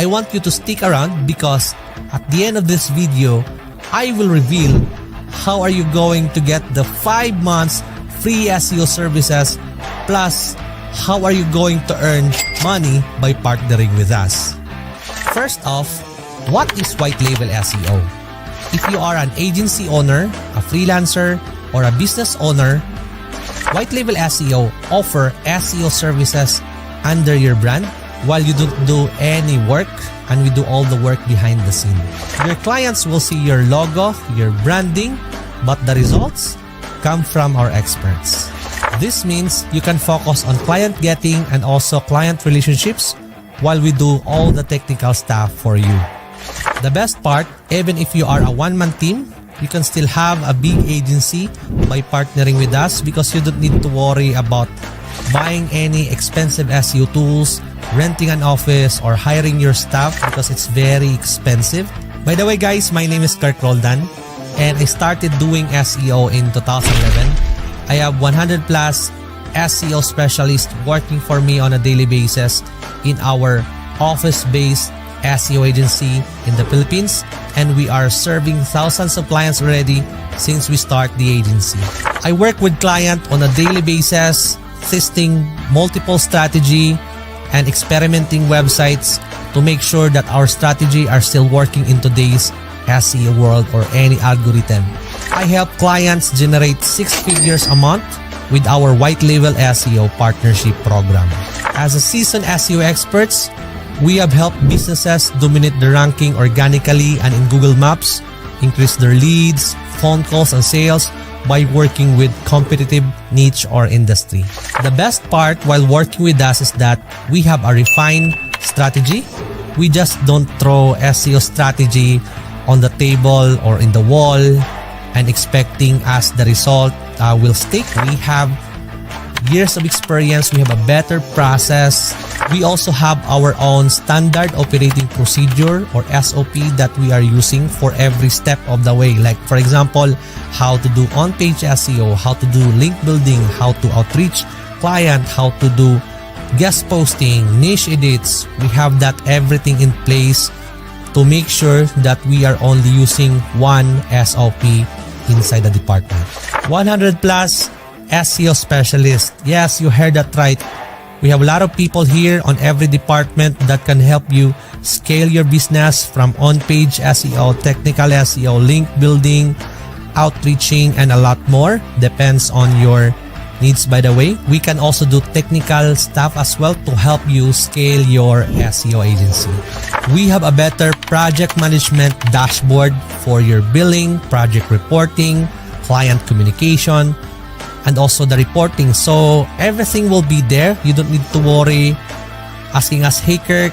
I want you to stick around because at the end of this video, I will reveal how are you going to get the 5 months free SEO services, plus how are you going to earn money by partnering with us. First off, what is white label SEO? If you are an agency owner, a freelancer, or a business owner, white label SEO offer SEO services under your brand while you don't do any work, and we do all the work behind the scene. Your clients will see your logo, your branding, but the results come from our experts. This means you can focus on client getting and also client relationships while we do all the technical stuff for you. The best part, even if you are a one-man team, you can still have a big agency by partnering with us because you don't need to worry about buying any expensive SEO tools, renting an office, or hiring your staff because it's very expensive. By the way guys, my name is Kirk Roldan and I started doing SEO in 2011. I have 100 plus SEO specialists working for me on a daily basis in our office-based SEO agency in the Philippines, and we are serving thousands of clients already since we start the agency. I work with clients on a daily basis, testing multiple strategy and experimenting websites to make sure that our strategy are still working in today's SEO world or any algorithm. I help clients generate 6 figures a month with our white label SEO partnership program. As a seasoned SEO experts, we have helped businesses dominate the ranking organically and in Google Maps, increase their leads, phone calls, and sales by working with competitive niche or industry. The best part while working with us is that we have a refined strategy. We just don't throw SEO strategy on the table or in the wall and expecting as the result will stick. We have years of experience. We have a better process. We also have our own standard operating procedure or SOP that we are using for every step of the way. Like for example, how to do on-page SEO, how to do link building, how to outreach client, how to do guest posting, niche edits. We have that everything in place to make sure that we are only using one SOP inside the department. 100 plus SEO specialists. Yes, you heard that right. We have a lot of people here on every department that can help you scale your business from on-page SEO, technical SEO, link building, outreaching, and a lot more. Depends on your needs, by the way. We can also do technical stuff as well to help you scale your SEO agency. We have a better project management dashboard for your billing, project reporting, client communication, and also the reporting. So everything will be there. You don't need to worry asking us, hey Kirk,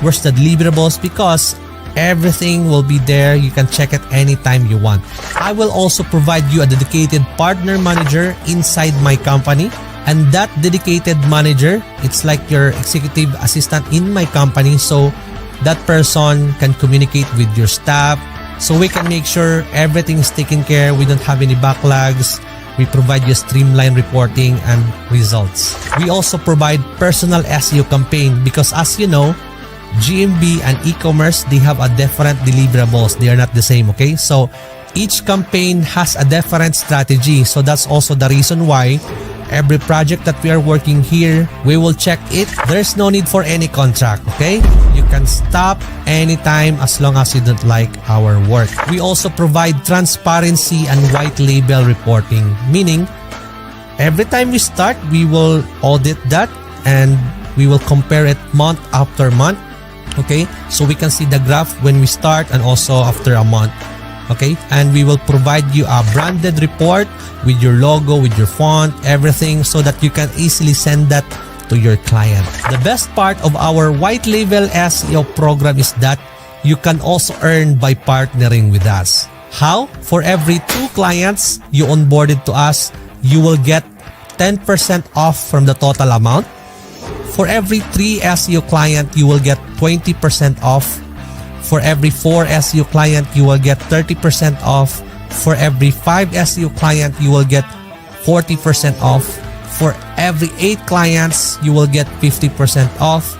where's the deliverables? Because everything will be there. You can check it anytime you want. I will also provide you a dedicated partner manager inside my company. And that dedicated manager, it's like your executive assistant in my company. So that person can communicate with your staff. So we can make sure everything is taken care. We don't have any backlogs. We provide you streamlined reporting and results. We also provide personal SEO campaign because as you know, GMB and e-commerce, they have a different deliverables. They are not the same, okay? So each campaign has a different strategy. So that's also the reason why every project that we are working here, we will check it. There's no need for any contract, okay? You can stop anytime as long as you don't like our work. We also provide transparency and white label reporting, meaning every time we start, we will audit that and we will compare it month after month. Okay, so we can see the graph when we start and also after a month. Okay, and we will provide you a branded report with your logo, with your font, everything, so that you can easily send that to your client. The best part of our white label SEO program is that you can also earn by partnering with us. How? For every 2 clients you onboarded to us, you will get 10% off from the total amount. For every 3 SEO client, you will get 20% off. For every 4 SEO client, you will get 30% off. For every 5 SEO client, you will get 40% off. For every 8 clients, you will get 50% off.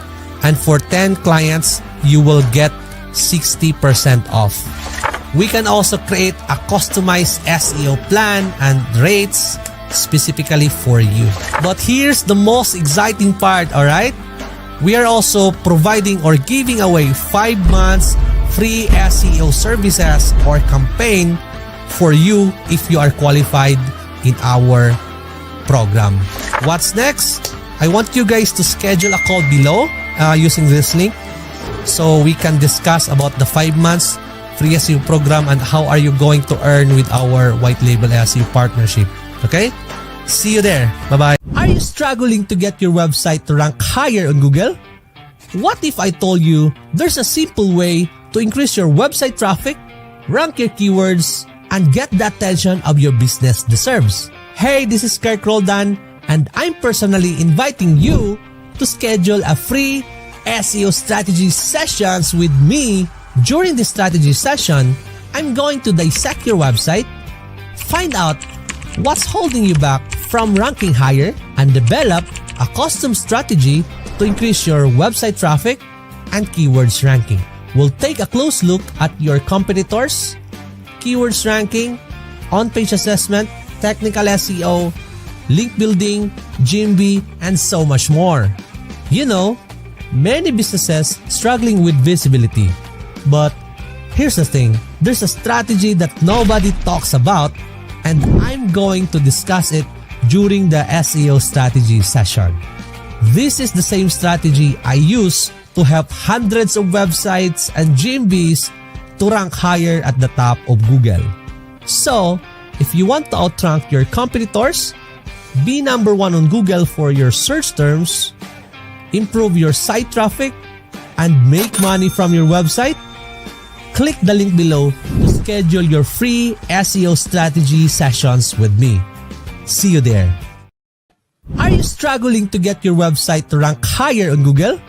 And for 10 clients, you will get 60% off. We can also create a customized SEO plan and rates specifically for you. But here's the most exciting part, alright? We are also providing or giving away 5 months free SEO services or campaign for you if you are qualified in our program. What's next? I want you guys to schedule a call below using this link so we can discuss about the 5 months free SEO program and how are you going to earn with our white label SEO partnership. Okay? See you there. Bye-bye. Are you struggling to get your website to rank higher on Google? What if I told you there's a simple way to increase your website traffic, rank your keywords, and get the attention of your business deserves? Hey, this is Kirk Roldan, and I'm personally inviting you to schedule a free SEO strategy sessions with me. During this strategy session, I'm going to dissect your website, find out what's holding you back from ranking higher, and develop a custom strategy to increase your website traffic and keywords ranking. We'll take a close look at your competitors, keywords ranking, on-page assessment, technical SEO, link building, GMB, and so much more. You know, many businesses struggling with visibility. But here's the thing, there's a strategy that nobody talks about, and I'm going to discuss it during the SEO strategy session. This is the same strategy I use to help hundreds of websites and GMBs to rank higher at the top of Google. So, if you want to outrank your competitors, be number 1 on Google for your search terms, improve your site traffic, and make money from your website, click the link below to schedule your free SEO strategy sessions with me. See you there. Are you struggling to get your website to rank higher on Google?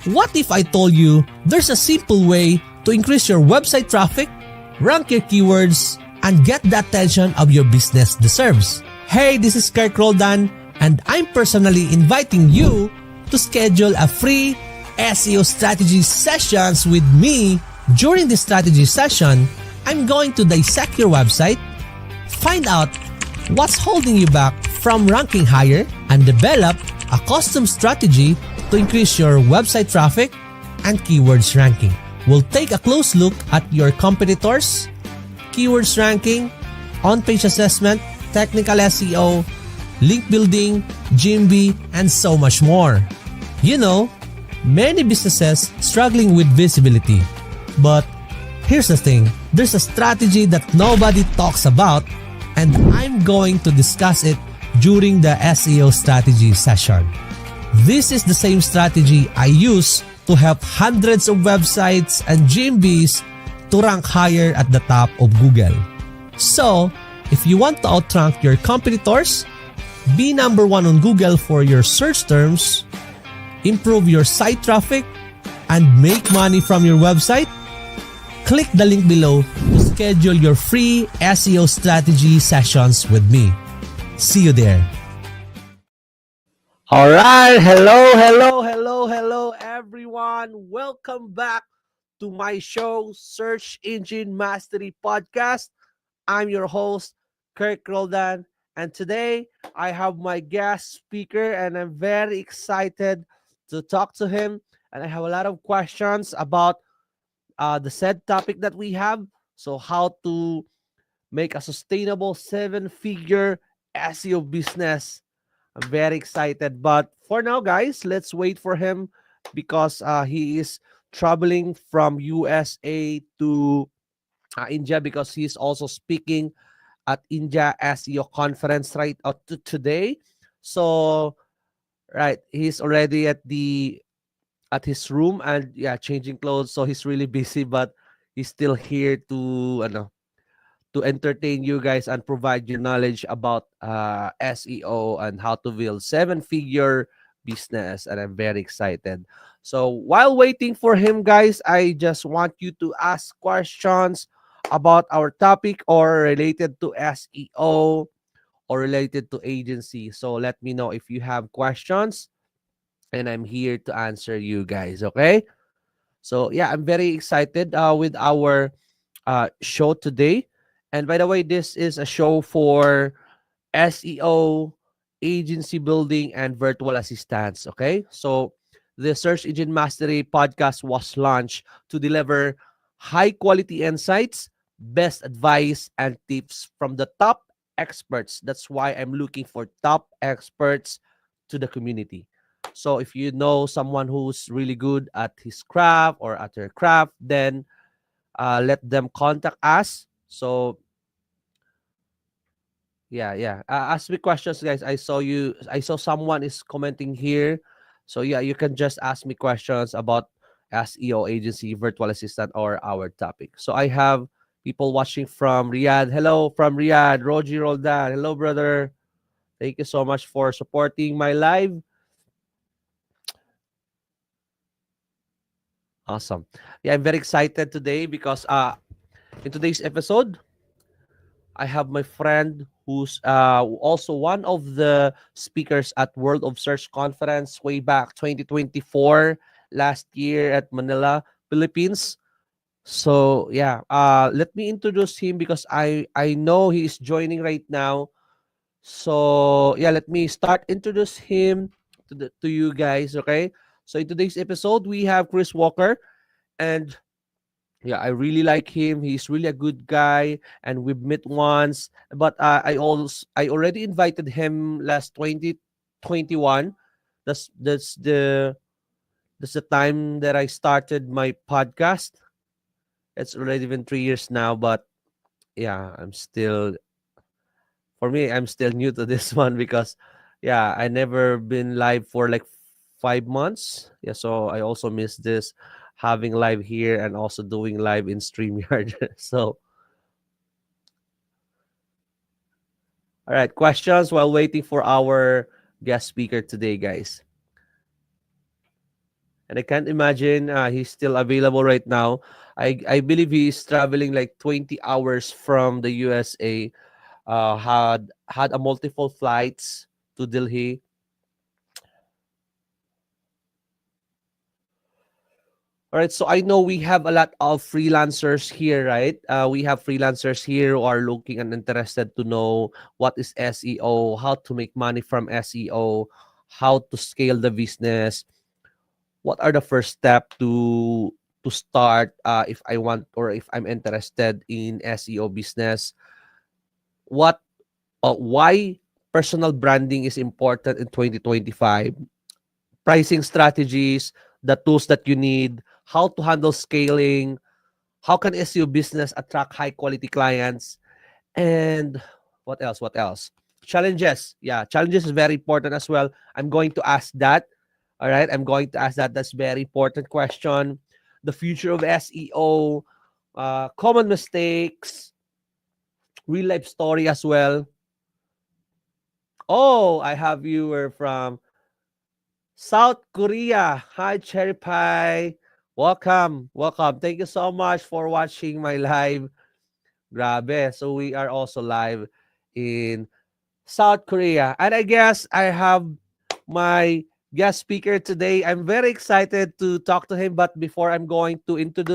What if I told you there's a simple way to increase your website traffic, rank your keywords, and get the attention of your business deserves? Hey, this is Kirk Roldan, and I'm personally inviting you to schedule a free SEO strategy sessions with me. During this strategy session, I'm going to dissect your website, find out what's holding you back from ranking higher, and develop a custom strategy to increase your website traffic and keywords ranking. We'll take a close look at your competitors, keywords ranking, on-page assessment, technical SEO, link building, GMB, and so much more. You know, many businesses struggling with visibility. But here's the thing, there's a strategy that nobody talks about, and I'm going to discuss it during the SEO strategy session. This is the same strategy I use to help hundreds of websites and GMBs to rank higher at the top of Google. So, if you want to outrank your competitors, be number 1 on Google for your search terms, improve your site traffic, and make money from your website, click the link below to schedule your free SEO strategy sessions with me. See you there. All right. Hello, everyone. Welcome back to my show, Search Engine Mastery Podcast. I'm your host, Kirk Roldan, and today I have my guest speaker, and I'm very excited to talk to him. And I have a lot of questions about the said topic that we have. So, how to make a sustainable 7-figure SEO business. I'm very excited. But for now, guys, let's wait for him because he is traveling from USA to India because he's also speaking at India SEO conference right today. So, right, he's already at his room and changing clothes. So he's really busy, but he's still here to entertain you guys and provide you knowledge about SEO and how to build 7-figure business. And I'm very excited. So while waiting for him, guys, I just want you to ask questions about our topic or related to SEO or related to agency. So let me know if you have questions. and I'm here to answer you guys. Okay. So yeah, I'm very excited with our show today. And by the way, this is a show for SEO, agency building, and virtual assistants. Okay. So the Search Engine Mastery podcast was launched to deliver high quality insights, best advice, and tips from the top experts. That's why I'm looking for top experts to the community. So if you know someone who's really good at his craft or at her craft, then let them contact us. So yeah. Ask me questions, guys. I saw someone is commenting here. So yeah, you can just ask me questions about SEO agency, virtual assistant, or our topic. So I have people watching from Riyadh. Hello from Riyadh, Roji Roldan. Hello, brother. Thank you so much for supporting my live. Awesome. Yeah, I'm very excited today because in today's episode, I have my friend who's also one of the speakers at World of Search conference way back 2024 last year at Manila, Philippines. So yeah, let me introduce him because I know he is joining right now. So yeah, let me start introduce him to you guys. Okay. So in today's episode, we have Chris Walker, and yeah, I really like him. He's really a good guy, and we've met once. But I already invited him last 2021. That's that's the time that I started my podcast. It's already been 3 years now, but yeah, I'm still new to this one because yeah, I never been live for like 5 months. Yeah, so I also miss this having live here and also doing live in StreamYard. So all right, questions while waiting for our guest speaker today, guys. And I can't imagine he's still available right now. I believe he's traveling like 20 hours from the USA. Had a multiple flights to Delhi. All right, so I know we have a lot of freelancers here, right? We have freelancers here who are looking and interested to know what is SEO, how to make money from SEO, how to scale the business, what are the first step to start if I want or if I'm interested in SEO business, what why personal branding is important in 2025, pricing strategies, the tools that you need, how to handle scaling, how can SEO business attract high quality clients, and what else? What else? Challenges. Yeah, challenges is very important as well. I'm going to ask that. All right, I'm going to ask that. That's very important question. The future of SEO, common mistakes, real life story as well. Oh, I have viewer from South Korea. Hi, Cherry Pie. Welcome. Welcome. Thank you so much for watching my live. Grabe. So we are also live in South Korea. And I guess I have my guest speaker today. I'm very excited to talk to him. But before I'm going to invite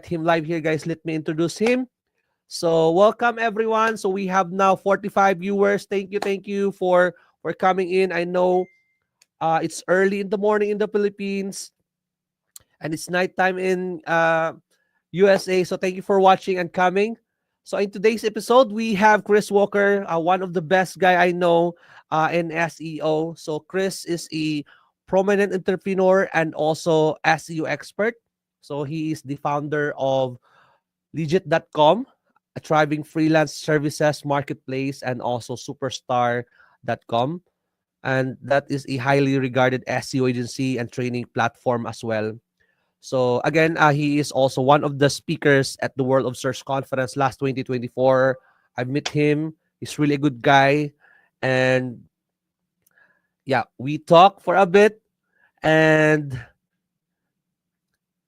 him live here, guys, let me introduce him. So welcome everyone. So we have now 45 viewers. Thank you for coming in. I know it's early in the morning in the Philippines and it's nighttime in USA. So thank you for watching and coming. So in today's episode, we have Chris Walker, one of the best guy I know in SEO. So Chris is a prominent entrepreneur and also SEO expert. So he is the founder of legit.com, a thriving freelance services marketplace, and also superstar.com. And that is a highly regarded SEO agency and training platform as well. So again, he is also one of the speakers at the World of Search conference last 2024. I've met him. He's really a good guy. And yeah, we talk for a bit. And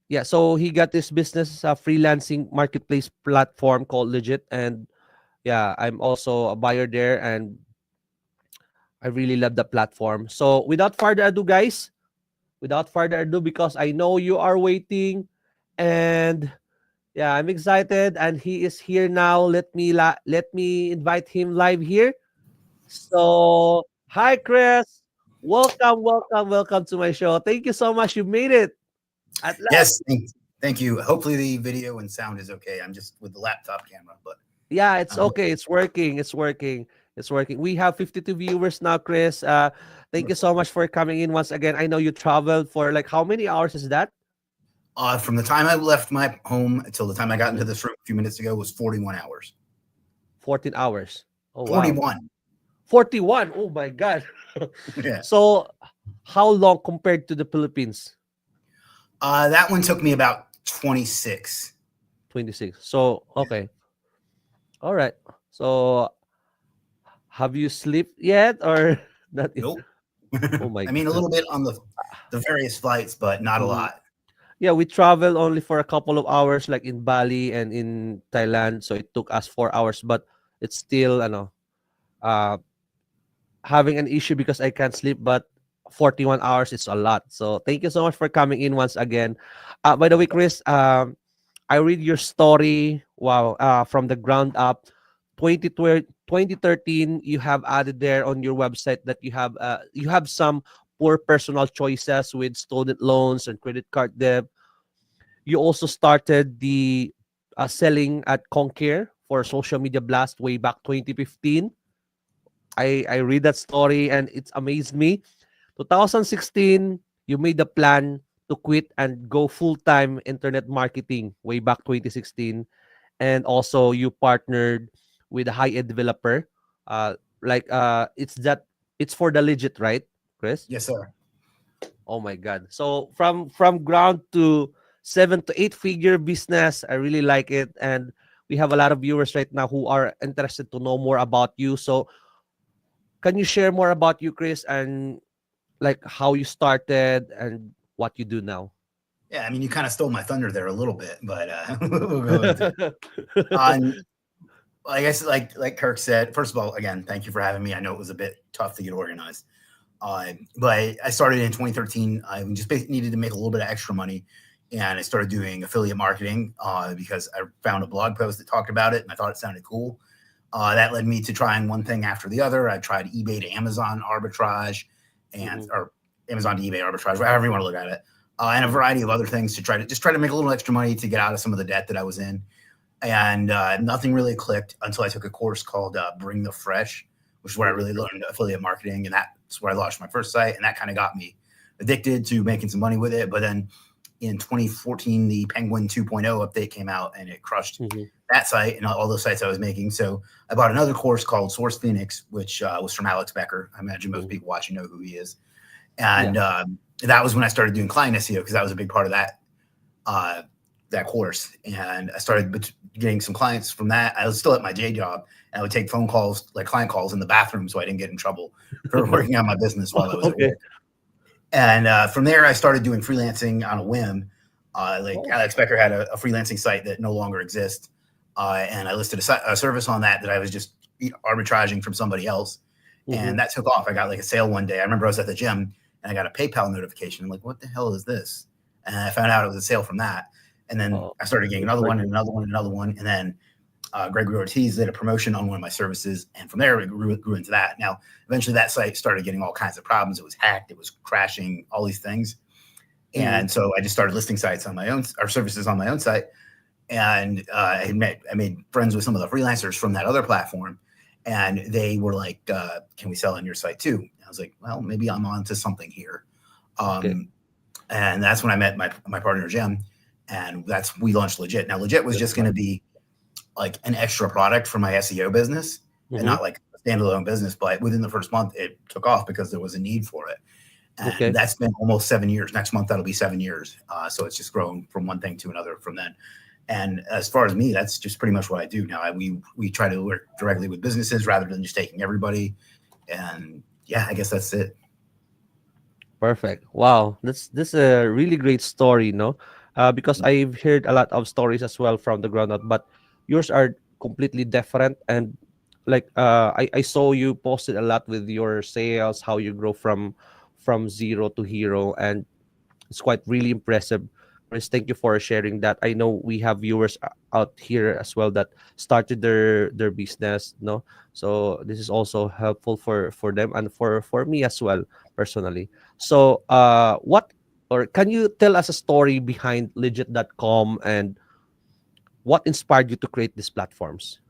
yeah, so he got this business freelancing marketplace platform called Legit. And yeah, I'm also a buyer there. And I really love the platform. So without further ado, guys, without further ado, because I know you are waiting, and yeah, I'm excited, and he is here now. Let me invite him live here. So, hi, Chris. Welcome, welcome, welcome to my show. Thank you so much. You made it at last. Yes, thank you. Hopefully the video and sound is okay. I'm just with the laptop camera, but Yeah, it's I'm okay. It's working. It's working. It's working. We have 52 viewers now, Chris. Thank you so much for coming in once again. I know you traveled for like how many hours is that? from the time I left my home until the time I got into Mhm. this room a few minutes ago was 41 hours. 14 hours. Oh, wow. 41. 41. Oh, my God. Yeah. So, how long compared to the Philippines? That one took me about 26. 26. So, okay. All right. So, have you slept yet or not yet? Nope. Oh, my I mean, a God. little bit on the various flights, but not a Mhm. lot. Yeah, we traveled only for a couple of hours, like in Bali and in Thailand. So it took us 4 hours, but it's still, uh, having an issue because I can't sleep. But 41 hours is a lot. So thank you so much for coming in once again. By the way, Chris, I read your story. Wow, from the ground up. 2013, you have added there on your website that you have some poor personal choices with student loans and credit card debt. You also started the selling at Concare for social media blast way back 2015. I read that story and it's amazed me. 2016, you made the plan to quit and go full-time internet marketing way back 2016. And also you partnered with a high-end developer. It's for the legit, right, Chris? Yes, sir. Oh my God. So from ground to 7 to 8 figure business, I really like it. And we have a lot of viewers right now who are interested to know more about you. So can you share more about you, Chris, and like how you started and what you do now? Yeah, I mean, you kind of stole my thunder there a little bit, but we'll go into it. On I guess like Kirk said, first of all, again, thank you for having me. I know it was a bit tough to get organized. But I started in 2013. I just basically needed to make a little bit of extra money, and I started doing affiliate marketing because I found a blog post that talked about it, and I thought it sounded cool. That led me to trying one thing after the other. I tried eBay to Amazon arbitrage, and Mhm. or Amazon to eBay arbitrage, however you want to look at it, and a Mhm. variety of other things to try to make a little extra money to get out of some of the debt that I was in. And nothing really clicked until I took a course called Bring the Fresh, which is where I Mhm. really learned affiliate marketing, and that's where I launched my first site, and that kind of got me addicted to making some money with it. But then in 2014, the Penguin 2.0 update came out, and it crushed Mhm. that site and all those sites I was making. So I bought another course called Source Phoenix, which was from Alex Becker. I imagine most Mhm. people watching know who he is. Yeah. And that was when I started doing client SEO because that was a big part of uh, that course. And I started getting some clients from that. I was still at my day job, and I would take phone calls, like client calls, in the bathroom, so I didn't get in trouble for working on my business while I was at Okay. work. And from there, I started doing freelancing on a whim. Like Oh. Alex Becker had a freelancing site that no longer exists, and I listed a service on that I was just arbitraging from somebody else, and Mhm. that took off. I got like a sale one day. I remember I was at the gym and I got a PayPal notification. I'm like, "What the hell is this?" And I found out it was a sale from that. And then Oh, I started getting it's another one and working. another one and another one, and then Gregory Ortiz did a promotion on one of my services, and from there it grew into that. Now, eventually, that site started getting all kinds of problems. It was hacked, it was crashing, all these things, Mhm. and so I just started listing sites on my own, or services on my own site, and I made friends with some of the freelancers from that other platform, and they were like, "Can we sell on your site too?" And I was like, "Well, maybe I'm onto something here." Okay. Um, and that's when I met my partner Jim, and we launched Legit. Now, Legit was That's just going right. to be like an extra product for my SEO business and Mhm. not like a standalone business. But within the first month, it took off because there was a need for it. And Okay. that's been almost 7 years. Next month, that'll be 7 years. So it's just grown from one thing to another from then. And as far as me, that's just pretty much what I do now. We try to work directly with businesses rather than just taking everybody. And yeah, I guess that's it. Perfect. Wow. That's a really great story, no? Because I've heard a lot of stories as well from the ground up, but yours are completely different. And Like I saw you posted a lot with your sales, how you grow from zero to hero, and it's quite really impressive. Chris, thank you for sharing that. I know we have viewers out here as well that started their business, no? So this is also helpful for them and for me as well personally. So what, or can you tell us a story behind legit.com and what inspired you to create these platforms?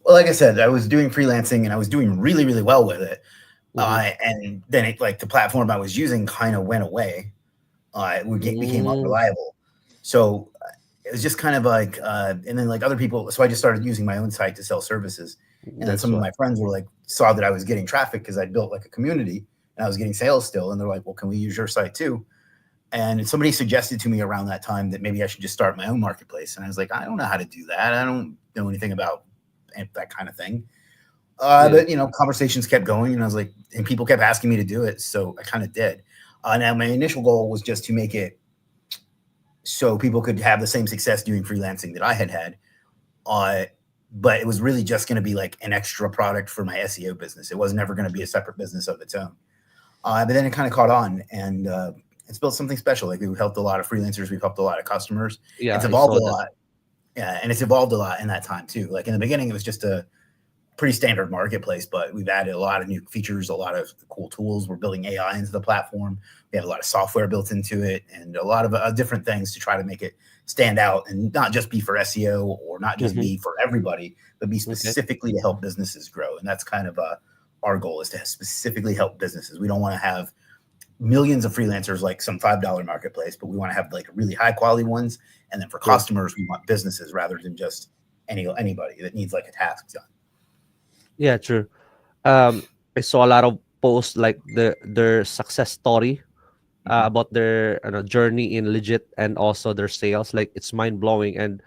Well, like I said, I was doing freelancing and I was doing really, really well with it. Mm-hmm. And then like the platform I was using kind of went away. Became Mm, unreliable. So it was just kind of like, and then like other people. So I just started using my own site to sell services. And then that's some of why. my friends were like, saw that I was getting traffic because I'd built like a community and I was getting sales still. And they're like, well, can we use your site too? And somebody suggested to me around that time that maybe I should just start my own marketplace. And I was like, I don't know how to do that. I don't know anything about that kind of thing. Yeah. But conversations kept going, and I was like, and people kept asking me to do it, so I kind of did. Now my initial goal was just to make it so people could have the same success doing freelancing that I had had. Uh, but it was really just going to be like an extra product for my SEO business. It was never going to be a separate business of its own. But then it kind of caught on, and it's built something special. Like we've helped a lot of freelancers, we've helped a lot of customers. Yeah, It's I evolved saw a that. lot, yeah, and it's evolved a lot in that time too. Like in the beginning, it was just a pretty standard marketplace, but we've added a lot of new features, a lot of cool tools. We're building AI into the platform. We have a lot of software built into it and a lot of different things to try to make it stand out and not just be for SEO or not just Mm-hmm. be for everybody, but be Okay. specifically to help businesses grow. And that's kind of our goal is to specifically help businesses. We don't want to have millions of freelancers like some $5 marketplace, but we want to have like really high quality ones. And then for True. customers, we want businesses rather than just anybody that needs like a task done. Yeah, true. I saw a lot of posts like their success story Mhm. about their journey in legit and also their sales. Like it's mind blowing. And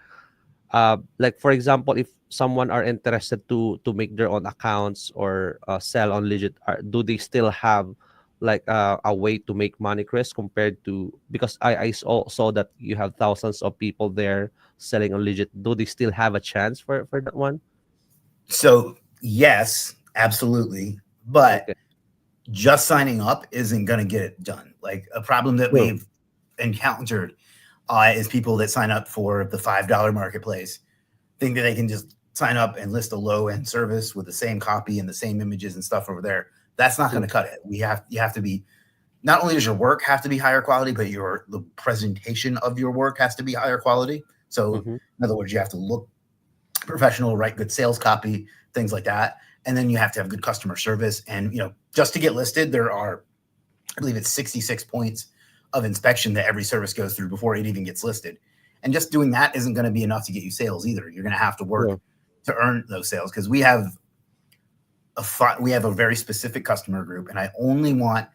like for example, if someone are interested to make their own accounts or sell on legit, do they still have like a way to make money, Chris, compared to, because I saw that you have thousands of people there selling on legit. Do they still have a chance for that one? So, yes, absolutely. But Okay. just signing up isn't going to get it done. Like a problem that True. we've encountered is people that sign up for the $5 marketplace think that they can just sign up and list a low end service with the same copy and the same images and stuff over there. That's not going True. to cut it. You have to be, not only does your work have to be higher quality, but the presentation of your work has to be higher quality. So Mm-hmm. in other words, you have to look professional, write good sales copy, things like that. And then you have to have good customer service. And just to get listed, there are, I believe it's 66 points of inspection that every service goes through before it even gets listed. And just doing that isn't going to be enough to get you sales either. You're going to have to work True. to earn those sales because we have a very specific customer group, and I only want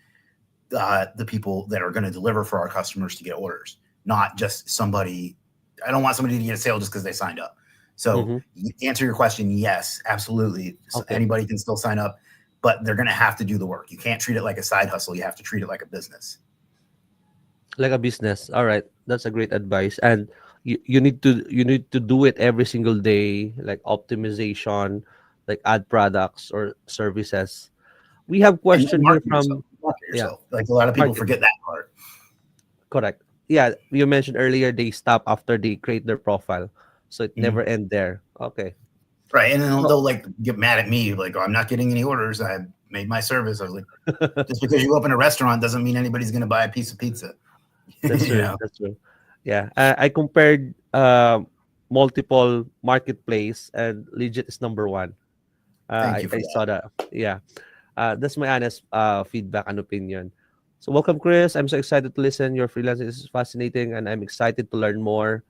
the people that are going to deliver for our customers to get orders, not just somebody. I don't want somebody to get a sale just because they signed up. So, Mm-hmm. to answer your question, yes, absolutely. So Okay. anybody can still sign up, but they're going to have to do the work. You can't treat it like a side hustle. You have to treat it like a business. Like a business. All right, that's a great advice. And you need to do it every single day, like optimization, like add products or services. We have And question here market yourself. from, Market yeah, yourself. Like a lot of people market. forget that part. Correct. Yeah, you mentioned earlier they stop after they create their profile, so it never Mhm. end there. Okay. Right. And then So they'll like get mad at me, like, oh, I'm not getting any orders. I made my service. I was like, just because you open a restaurant doesn't mean anybody's going to buy a piece of pizza. that's you true. know? That's true. Yeah, I compared multiple marketplace and legit is number one. Thank you for I that. saw that. Yeah. That's my honest feedback and opinion. So welcome, Chris. I'm so excited to listen. Your freelancing is fascinating, and I'm excited to learn more.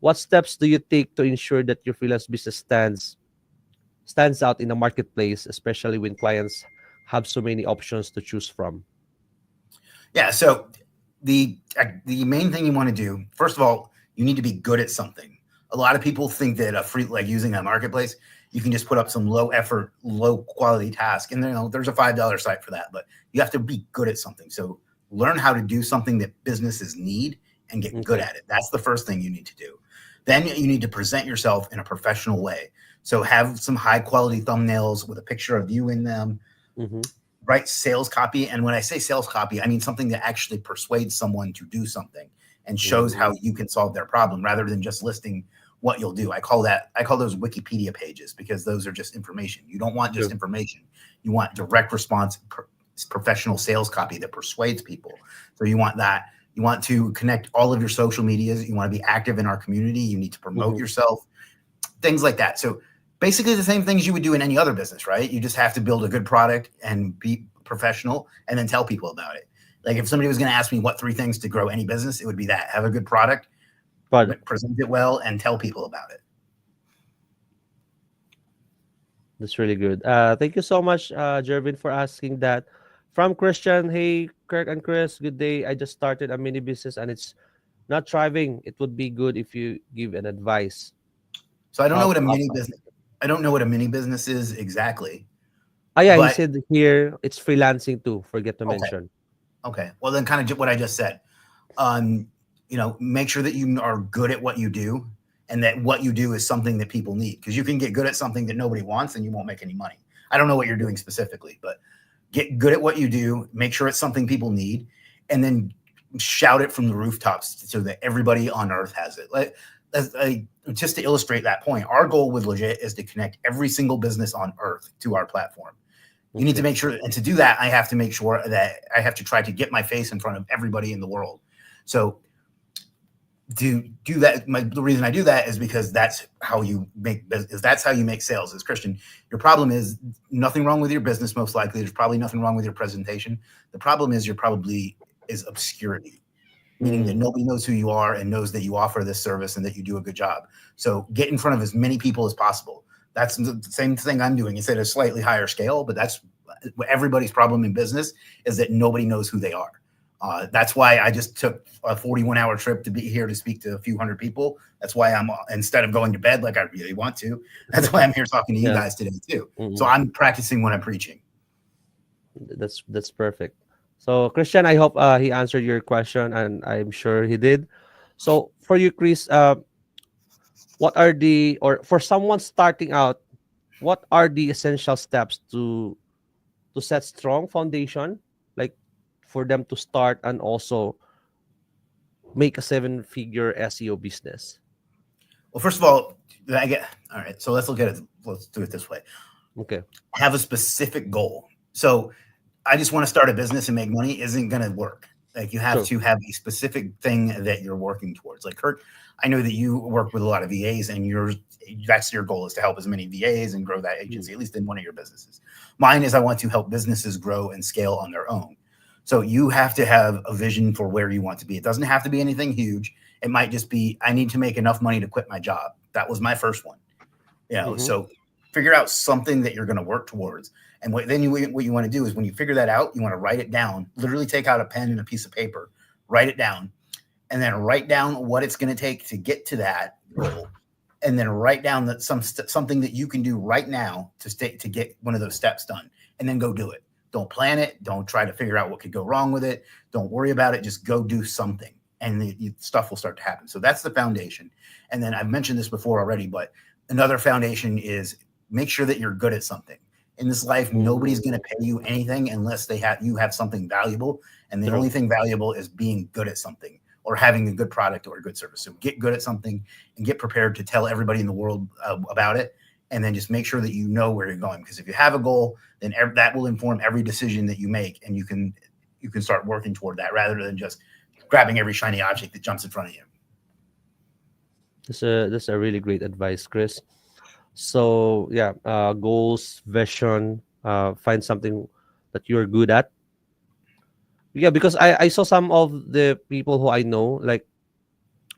What steps do you take to ensure that your freelance business stands out in the marketplace, especially when clients have so many options to choose from? Yeah. So the main thing you want to do, first of all, you need to be good at something. A lot of people think that like using a marketplace, you can just put up some low effort, low quality task, and there's a $5 site for that. But you have to be good at something. So learn how to do something that businesses need and get good Okay. at it. That's the first thing you need to do. Then you need to present yourself in a professional way. So have some high quality thumbnails with a picture of you in them. Mm-hmm. Write sales copy. And when I say sales copy, I mean something that actually persuades someone to do something and shows how you can solve their problem rather than just listing what you'll do. I call those Wikipedia pages because those are just information. You don't want just information. You want direct response, professional sales copy that persuades people. So you want that. You want to connect all of your social medias. You want to be active in our community. You need to promote yourself, things like that. So basically the same things you would do in any other business, right? You just have to build a good product and be professional and then tell people about it. Like if somebody was going to ask me what 3 things to grow any business, it would be that: have a good product, present it well, and tell people about it. That's really good. Thank you so much, Jervin, for asking that. From Christian, hey, Kirk and Chris, good day. I just started a mini business and it's not thriving. It would be good if you give an advice. So I don't know what a mini business. I don't know what a mini business is exactly. Oh yeah, he said here it's freelancing too. Forget to mention. Okay. Well, then kind of what I just said. Make sure that you are good at what you do and that what you do is something that people need, because you can get good at something that nobody wants and you won't make any money. I don't know what you're doing specifically, but get good at what you do, make sure it's something people need, and then shout it from the rooftops so that everybody on earth has it. Just to illustrate that point, our goal with Legit is to connect every single business on earth to our platform. You need to make sure, and to do that, I have to make sure that I have to try to get my face in front of everybody in the world. So to do that, the reason I do that is because that's how you make business. That's how you make sales. As Christian, your problem is nothing wrong with your business. Most likely, there's probably nothing wrong with your presentation. The problem is is obscurity, meaning that nobody knows who you are and knows that you offer this service and that you do a good job. So get in front of as many people as possible. That's the same thing I'm doing. It's at a slightly higher scale, but that's everybody's problem in business, is that nobody knows who they are. That's why I just took a 41-hour trip to be here to speak to a few hundred people. That's why I'm, instead of going to bed like I really want to, that's why I'm here talking to you guys today too. So I'm practicing what I'm preaching. That's perfect. So Christian, I hope he answered your question, and I'm sure he did. So for you, Chris, what are for someone starting out, what are the essential steps to set strong foundation, like for them to start and also make a 7-figure SEO business? Well, first of all, all right. So let's do it this way. Okay. Have a specific goal. So I just want to start a business and make money isn't going to work. Like you have to have a specific thing that you're working towards. Like Kirk, I know that you work with a lot of VAs and that's your goal, is to help as many VAs and grow that agency, at least in one of your businesses. Mine is I want to help businesses grow and scale on their own. So you have to have a vision for where you want to be. It doesn't have to be anything huge. It might just be, I need to make enough money to quit my job. That was my first one. So figure out something that you're going to work towards. And what you want to do is, when you figure that out, you want to write it down. Literally take out a pen and a piece of paper, write it down, and then write down what it's going to take to get to that goal. And then write down that something that you can do right now to get one of those steps done, and then go do it. Don't plan it. Don't try to figure out what could go wrong with it. Don't worry about it. Just go do something, and the stuff will start to happen. So that's the foundation. And then I've mentioned this before already, but another foundation is make sure that you're good at something. In this life, nobody's going to pay you anything unless you have something valuable. And the only thing valuable is being good at something, or having a good product or a good service. So get good at something and get prepared to tell everybody in the world about it. And then just make sure that you know where you're going. Because if you have a goal, then that will inform every decision that you make. And you can start working toward that rather than just grabbing every shiny object that jumps in front of you. That's a really great advice, Chris. So yeah, goals, vision, find something that you're good at. Yeah, because I saw some of the people who I know, like,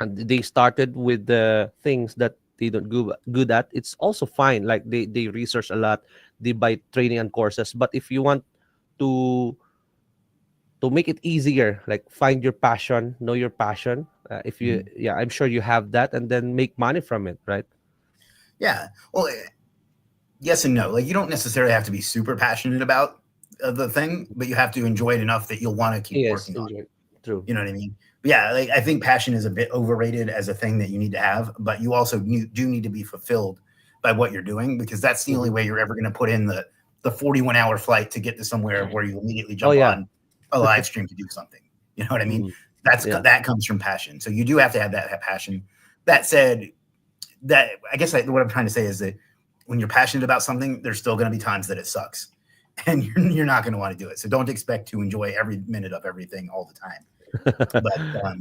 and they started with the things that they don't good at. It's also fine. Like they research a lot, they buy training and courses. But if you want to make it easier, like find your passion, know your passion. If you, I'm sure you have that, and then make money from it, right? Yeah. Well, yes and no. Like you don't necessarily have to be super passionate about the thing, but you have to enjoy it enough that you'll want to keep working on it. True. You know what I mean? But yeah, like I think passion is a bit overrated as a thing that you need to have, but you also do need to be fulfilled by what you're doing, because that's the only way you're ever going to put in the 41-hour flight to get to somewhere where you immediately jump on a live stream to do something. You know what I mean? That comes from passion. So you do have to have that passion. That said, that I guess what I'm trying to say is that when you're passionate about something, there's still going to be times that it sucks, and you're not going to want to do it. So don't expect to enjoy every minute of everything all the time. But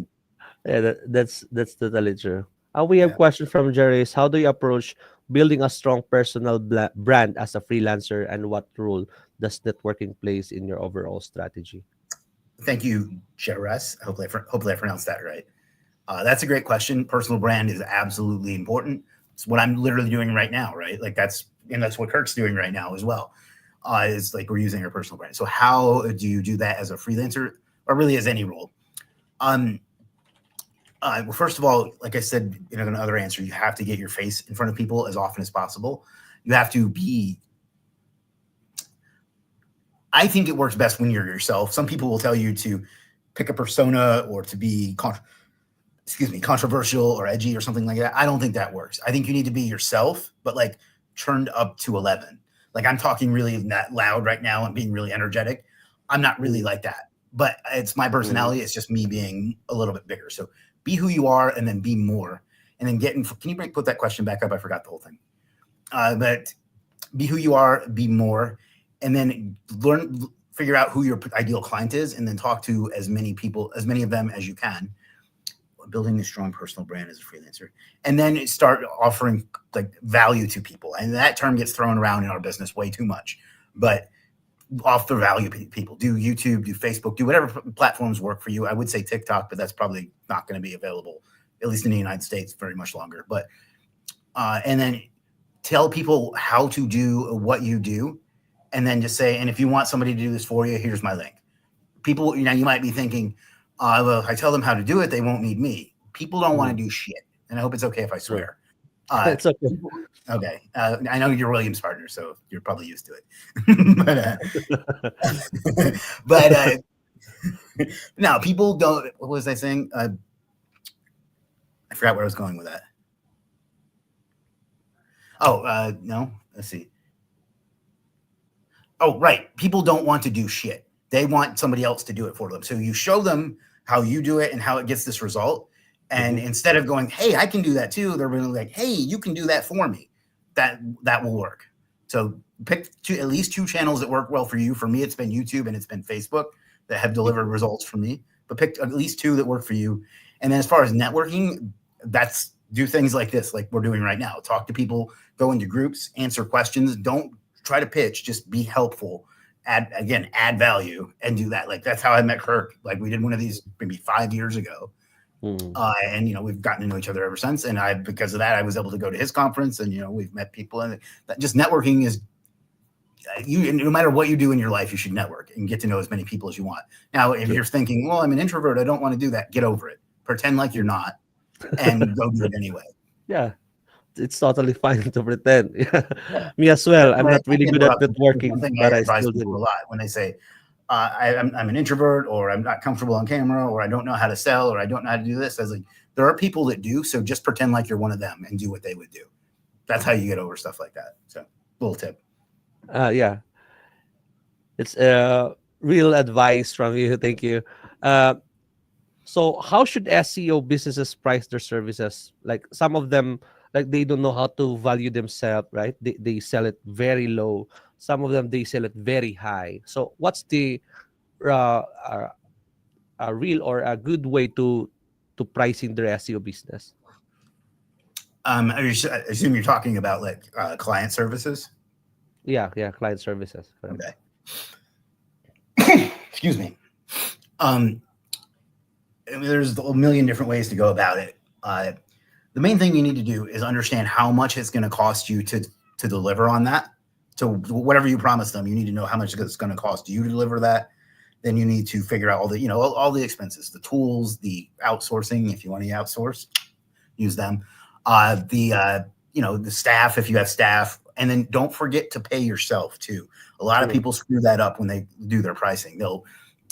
Yeah, that's totally true. We have a question from Jerry. How do you approach building a strong personal brand as a freelancer, and what role does networking plays in your overall strategy? Thank you, Cheras. Hopefully I pronounced that right. That's a great question. Personal brand is absolutely important. It's what I'm literally doing right now, right? Like that's what Kirk's doing right now as well. Is like we're using our personal brand. So how do you do that as a freelancer, or really as any role? Well, first of all, like I said in another answer, you have to get your face in front of people as often as possible. You have to be. I think it works best when you're yourself. Some people will tell you to pick a persona or to be controversial or edgy or something like that. I don't think that works. I think you need to be yourself, but like turned up to 11. Like I'm talking really that loud right now and being really energetic. I'm not really like that, but it's my personality. It's just me being a little bit bigger. So be who you are and then be more. And then can you put that question back up? I forgot the whole thing. But be who you are, be more, and then figure out who your ideal client is, and then talk to as many of them as you can. Building a strong personal brand as a freelancer, and then start offering like value to people. And that term gets thrown around in our business way too much, but offer value to people. Do YouTube, do Facebook, do whatever platforms work for you. I would say TikTok, but that's probably not going to be available, at least in the United States, very much longer. But and then tell people how to do what you do, and then just say, and if you want somebody to do this for you, here's my link. People, you might be thinking, well, if I tell them how to do it, they won't need me. People don't want to do shit. And I hope it's okay if I swear. It's okay. Okay. I know you're William's partner, so you're probably used to it. but no, people don't. What was I saying? I forgot where I was going with that. Oh, no. Let's see. Oh, right. People don't want to do shit. They want somebody else to do it for them. So you show them how you do it and how it gets this result. And instead of going, hey, I can do that too, they're really like, hey, you can do that for me. That will work. So pick at least two channels that work well for you. For me, it's been YouTube and it's been Facebook that have delivered results for me. But pick at least two that work for you. And then as far as networking, do things like this, like we're doing right now. Talk to people, go into groups, answer questions. Don't try to pitch, just be helpful. Add value and do that. Like that's how I met Kirk. Like we did one of these maybe 5 years ago. And we've gotten to know each other ever since. And because of that, I was able to go to his conference, and we've met people. And that just networking is no matter what you do in your life, you should network and get to know as many people as you want. Now, if you're thinking, well, I'm an introvert, I don't want to do that, get over it. Pretend like you're not, and go do it anyway. Yeah. It's totally fine to pretend. Me as well. I'm not really good at networking, but I still do a lot when they say I'm an introvert, or I'm not comfortable on camera, or I don't know how to sell, or I don't know how to do this. I was like, there are people that do, so just pretend like you're one of them and do what they would do. That's how you get over stuff like that. So, little tip. Yeah, it's real advice from you. Thank you. So, how should SEO businesses price their services? Like some of them, like they don't know how to value themselves, right? They sell it very low. Some of them, they sell it very high. So what's the a real or a good way to pricing their SEO business? I assume you're talking about like client services. Yeah, client services. Okay. Excuse me. There's a million different ways to go about it. The main thing you need to do is understand how much it's going to cost you to deliver on that. So whatever you promise them, you need to know how much it's going to cost you to deliver that. Then you need to figure out all the expenses, the tools, the outsourcing. If you want to outsource, use them. The staff, if you have staff, and then don't forget to pay yourself too. A lot of people screw that up when they do their pricing.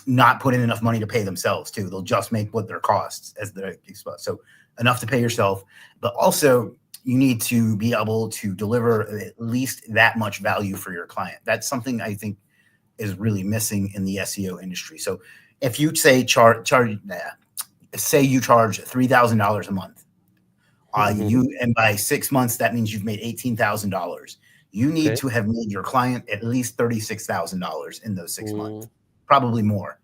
not put in enough money to pay themselves too. They'll just make what their costs as their expense. So enough to pay yourself, but also you need to be able to deliver at least that much value for your client. That's something I think is really missing in the SEO industry. So if you say say you charge $3,000 a month, and by 6 months, that means you've made $18,000. You need to have made your client at least $36,000 in those 6 months, probably more.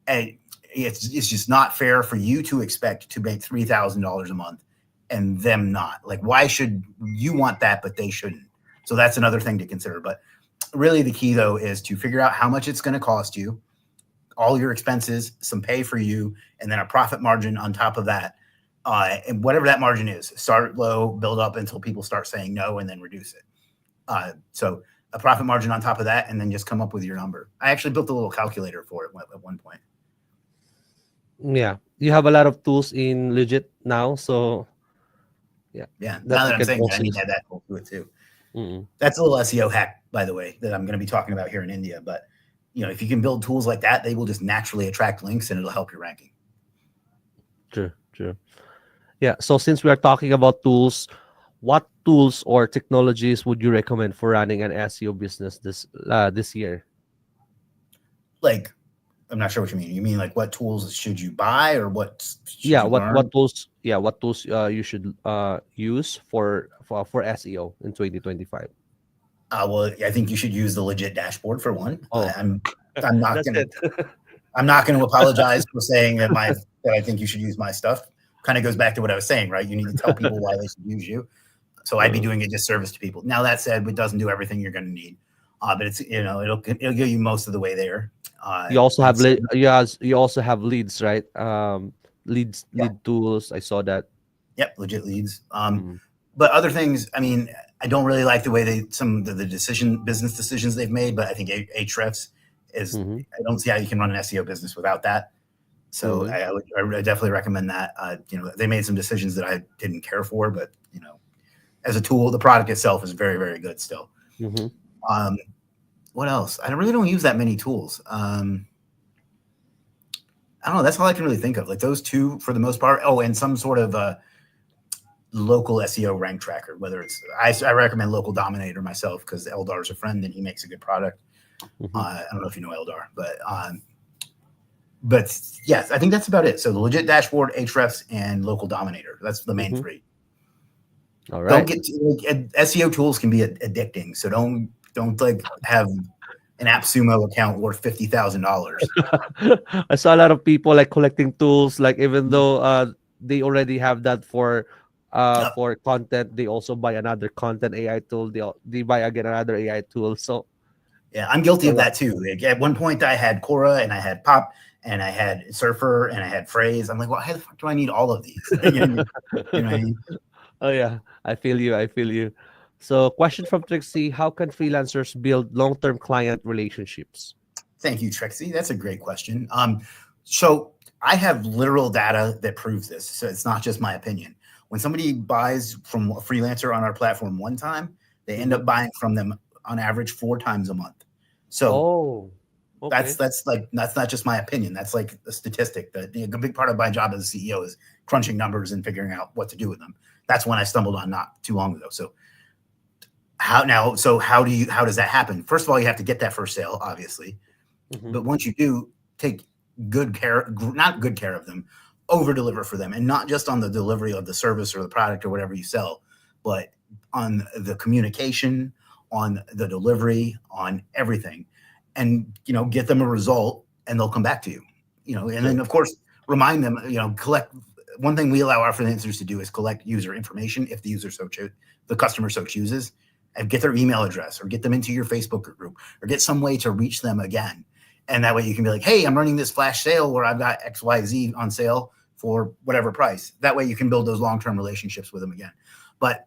And it's just not fair for you to expect to make $3,000 a month and them not. Like, why should you want that, but they shouldn't? So that's another thing to consider. But really the key though is to figure out how much it's going to cost you, all your expenses, some pay for you, and then a profit margin on top of that. And whatever that margin is, start low, build up until people start saying no, and then reduce it. So a profit margin on top of that, and then just come up with your number. I actually built a little calculator for it at one point. Yeah, you have a lot of tools in Legit now, so yeah. Now that I'm saying that, I need to add that tool to it too. That's a little SEO hack, by the way, that I'm going to be talking about here in India. But if you can build tools like that, they will just naturally attract links, and it'll help your ranking. True. Yeah. So since we are talking about tools, what tools or technologies would you recommend for running an SEO business this year? Like, I'm not sure what you mean. You mean like what tools should you buy, or what? What tools? Yeah, what tools you should use for SEO in 2025? Well, I think you should use the Legit dashboard for one. I'm not That's gonna it. I'm not going to apologize for saying that I think you should use my stuff. Kind of goes back to what I was saying, right? You need to tell people why they should use you. So I'd be doing a disservice to people. Now that said, it doesn't do everything you're going to need, but it's it'll get you most of the way there. You also have you also have leads, right? Lead tools. I saw that. Yep, Legit leads. But other things, I mean, I don't really like the way some of the business decisions they've made, but I think Ahrefs is. I don't see how you can run an SEO business without that. So I would definitely recommend that. They made some decisions that I didn't care for, but as a tool, the product itself is very, very good still. What else? I really don't use that many tools. I don't know. That's all I can really think of. Like those two for the most part. Oh, and some sort of local SEO rank tracker. Whether it's I recommend Local Dominator myself because Eldar is a friend and he makes a good product. I don't know if you know Eldar, but yes, I think that's about it. So the Legit dashboard, Ahrefs, and Local Dominator. That's the main three. All right. Don't get SEO tools can be addicting. So don't like have an AppSumo account worth $50,000. I saw a lot of people like collecting tools, like even though they already have that for content, they also buy another content AI tool. They buy again another AI tool. So yeah, I'm guilty of that too. Like at one point I had Quora and I had Pop and I had Surfer and I had Phrase. I'm like, well, how the fuck do I need all of these? You know what I mean? Oh yeah, I feel you. So question from Trixie, how can freelancers build long-term client relationships? Thank you, Trixie. That's a great question. So I have literal data that proves this. So it's not just my opinion. When somebody buys from a freelancer on our platform one time, they end up buying from them on average 4 times a month. So that's not just my opinion. That's like a statistic. That a big part of my job as a CEO is crunching numbers and figuring out what to do with them. That's when I stumbled on not too long ago. So how does that happen? First of all, you have to get that first sale, obviously. But once you do, take not good care of them, over deliver for them, and not just on the delivery of the service or the product or whatever you sell, but on the communication, on the delivery, on everything, and get them a result, and they'll come back to you. And then of course remind them. Collect. One thing we allow our freelancers to do is collect user information if the customer so chooses, and get their email address or get them into your Facebook group or get some way to reach them again. And that way you can be like, hey, I'm running this flash sale where I've got XYZ on sale for whatever price. That way you can build those long-term relationships with them again. But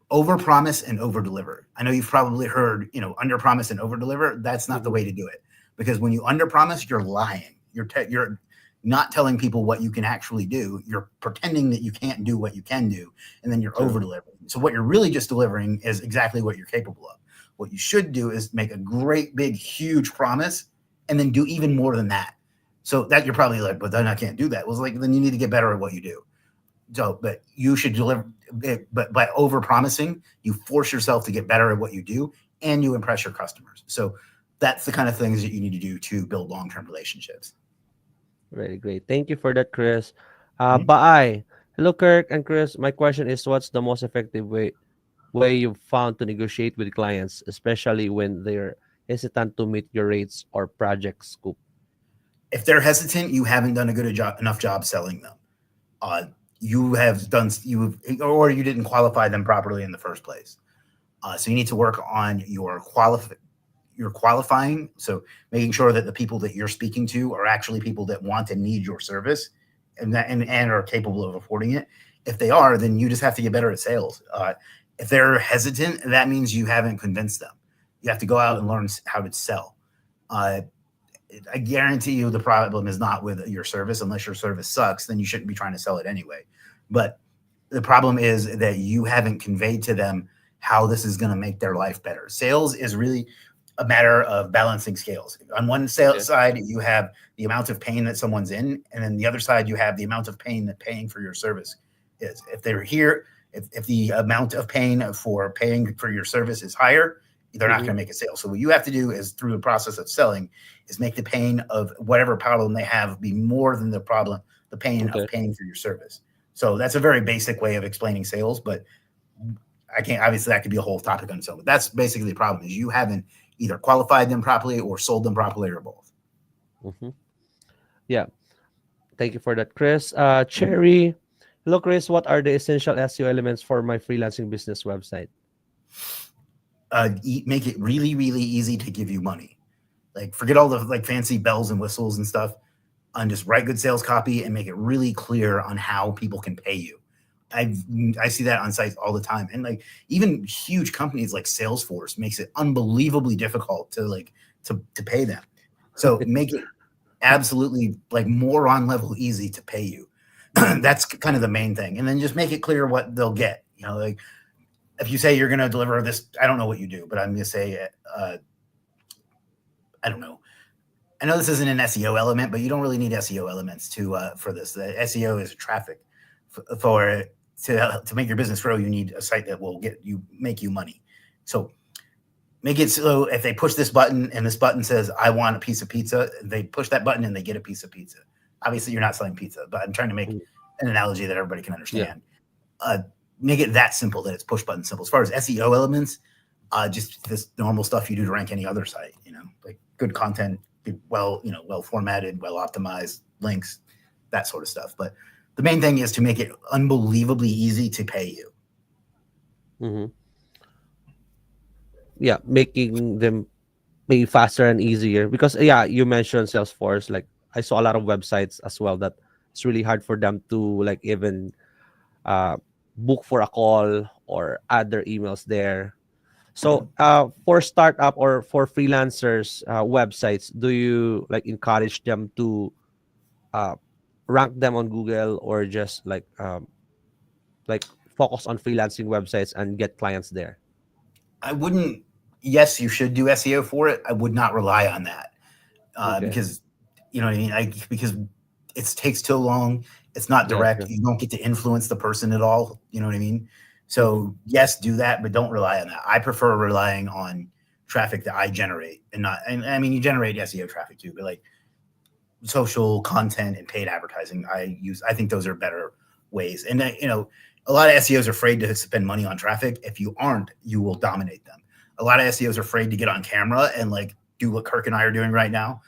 over promise and over deliver. I know you've probably heard, under promise and over deliver. That's not the way to do it, because when you under promise, you're lying. You're not telling people what you can actually do. You're pretending that you can't do what you can do, and then you're over delivering. So what you're really just delivering is exactly what you're capable of. What you should do is make a great, big, huge promise and then do even more than that. So that you're probably like, but then I can't do that. Well, like, then you need to get better at what you do. So, but you should deliver. But by over promising, you force yourself to get better at what you do, and you impress your customers. So that's the kind of things that you need to do to build long-term relationships. Very great. Thank you for that, Chris. Mhm. Bye. Hello, Kirk and Chris. My question is, what's the most effective way you've found to negotiate with clients, especially when they're hesitant to meet your rates or project scope? If they're hesitant, you haven't done a good enough job selling them. Uh, you have done you or you didn't qualify them properly in the first place. So you need to work on your qualifying. So making sure that the people that you're speaking to are actually people that want and need your service, and are capable of affording it. If they are, then you just have to get better at sales. If they're hesitant, that means you haven't convinced them. You have to go out and learn how to sell. Uh, I guarantee you the problem is not with your service. Unless your service sucks, then you shouldn't be trying to sell it anyway. But the problem is that you haven't conveyed to them how this is going to make their life better. Sales is really a matter of balancing scales. On one sales side, you have the amount of pain that someone's in, and then the other side, you have the amount of pain that paying for your service is. If they're here, if the amount of pain for paying for your service is higher, they're not going to make a sale. So what you have to do is, through the process of selling, is make the pain of whatever problem they have be more than the pain of paying for your service. So that's a very basic way of explaining sales, but I can't, obviously that could be a whole topic on its own, but that's basically the problem, is you haven't either qualified them properly or sold them properly, or both. Yeah. Thank you for that, Chris. Cherry. Hello, Chris. What are the essential SEO elements for my freelancing business website? Make it really, really easy to give you money. Like, forget all the like fancy bells and whistles and stuff, and just write good sales copy and make it really clear on how people can pay you. I see that on sites all the time, and like even huge companies like Salesforce makes it unbelievably difficult to pay them. So make it absolutely like moron level easy to pay you. That's kind of the main thing, and then just make it clear what they'll get. You know, like if you say you're going to deliver this, I don't know what you do, but I'm going to say, I don't know. I know this isn't an SEO element, but you don't really need SEO elements for this. The SEO is traffic. To make your business grow, you need a site that will make you money. So make it so if they push this button and this button says, I want a piece of pizza, they push that button and they get a piece of pizza. Obviously, you're not selling pizza, but I'm trying to make an analogy that everybody can understand. Make it that simple, that it's push button simple. As far as SEO elements, just this normal stuff you do to rank any other site, like good content, well formatted, well optimized, links, that sort of stuff. But the main thing is to make it unbelievably easy to pay you. Yeah, making them pay faster and easier, because you mentioned Salesforce. Like, I saw a lot of websites as well that it's really hard for them to like even book for a call or add their emails there. So for startup or for freelancers websites, do you like encourage them to rank them on Google, or just like focus on freelancing websites and get clients there? I wouldn't. Yes, you should do SEO for it. I would not rely on that because you know what I mean. Because it takes too long. It's not direct. You don't get to influence the person at all. You know what I mean? So yes, do that, but don't rely on that. I prefer relying on traffic that I generate, and I mean, you generate SEO traffic too, but like social content and paid advertising, I think those are better ways. And a lot of SEOs are afraid to spend money on traffic. If you aren't, you will dominate them. A lot of SEOs are afraid to get on camera and like do what Kirk and I are doing right now.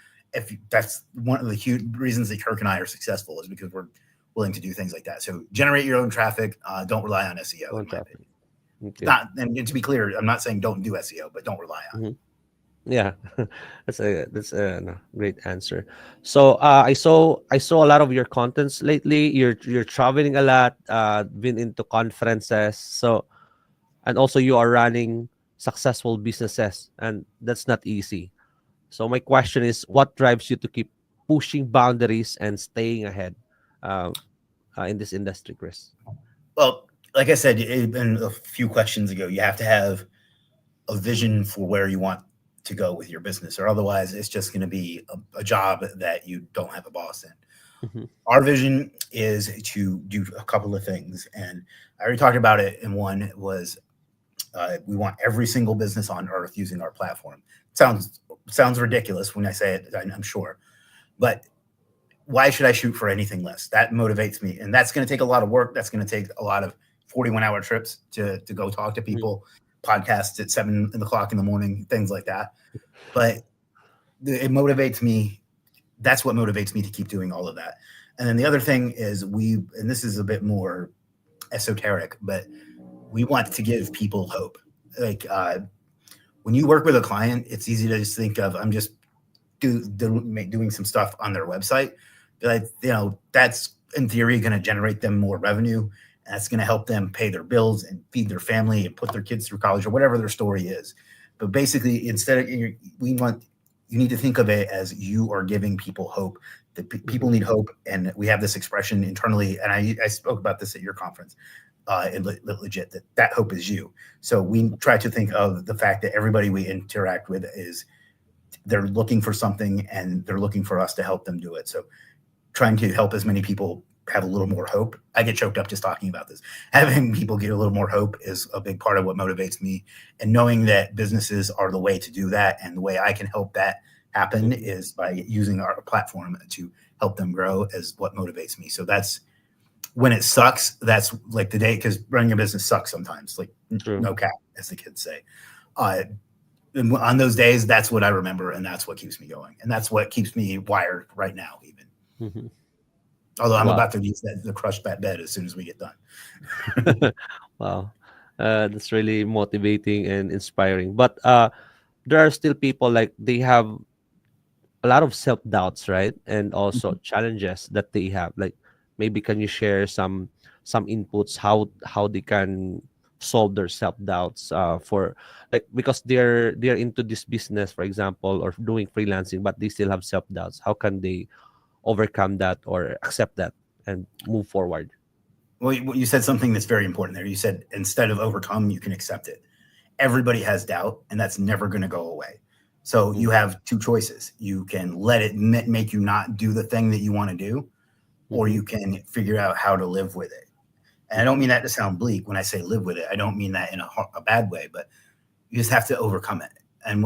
That's one of the huge reasons that Kirk and I are successful, is because we're willing to do things like that. So generate your own traffic. Don't rely on SEO. In my opinion. Not, and to be clear, I'm not saying don't do SEO, but don't rely on it. Yeah, that's a great answer. So I saw a lot of your contents lately. You're traveling a lot, been into conferences. So, and also you are running successful businesses, and that's not easy. So my question is, what drives you to keep pushing boundaries and staying ahead in this industry, Chris? Well, like I said, in a few questions ago, you have to have a vision for where you want to go with your business, or otherwise it's just going to be a job that you don't have a boss in. Mhm. Our vision is to do a couple of things, and I already talked about it. And one was we want every single business on earth using our platform. Sounds ridiculous when I say it, I'm sure, but why should I shoot for anything less? That motivates me, and that's going to take a lot of work. That's going to take a lot of 41-hour trips to go talk to people, podcasts at 7 o'clock in the morning, things like that. But it motivates me. That's what motivates me to keep doing all of that. And then the other thing is and this is a bit more esoteric, but we want to give people hope. Like when you work with a client, it's easy to just think of, I'm just doing some stuff on their website. Like, that's in theory going to generate them more revenue. And that's going to help them pay their bills and feed their family and put their kids through college or whatever their story is. But basically, instead of you need to think of it as you are giving people hope. That people need hope, and we have this expression internally. And I spoke about this at your conference. Legit, that hope is you. So we try to think of the fact that everybody we interact with they're looking for something, and they're looking for us to help them do it. So trying to help as many people have a little more hope. I get choked up just talking about this. Having people get a little more hope is a big part of what motivates me. And knowing that businesses are the way to do that, and the way I can help that happen is by using our platform to help them grow, is what motivates me. So that's when it sucks. That's like the day, because running a business sucks sometimes, like True. no cap, as the kids say. And on those days, that's what I remember, and that's what keeps me going. And that's what keeps me wired right now, even. Mhm. Although I'm Wow. about to use the crushed bat bed as soon as we get done. Wow. That's really motivating and inspiring. But there are still people like they have a lot of self doubts, right? And also challenges that they have. Like maybe can you share some inputs how they can solve their self doubts for, like, because they're into this business, for example, or doing freelancing, but they still have self doubts. How can they overcome that or accept that and move forward? Well, you said something that's very important there. You said instead of overcome, you can accept it. Everybody has doubt, and that's never going to go away. So you have two choices. You can let it make you not do the thing that you want to do, or you can figure out how to live with it. And I don't mean that to sound bleak when I say live with it. I don't mean that in a bad way, but you just have to overcome it and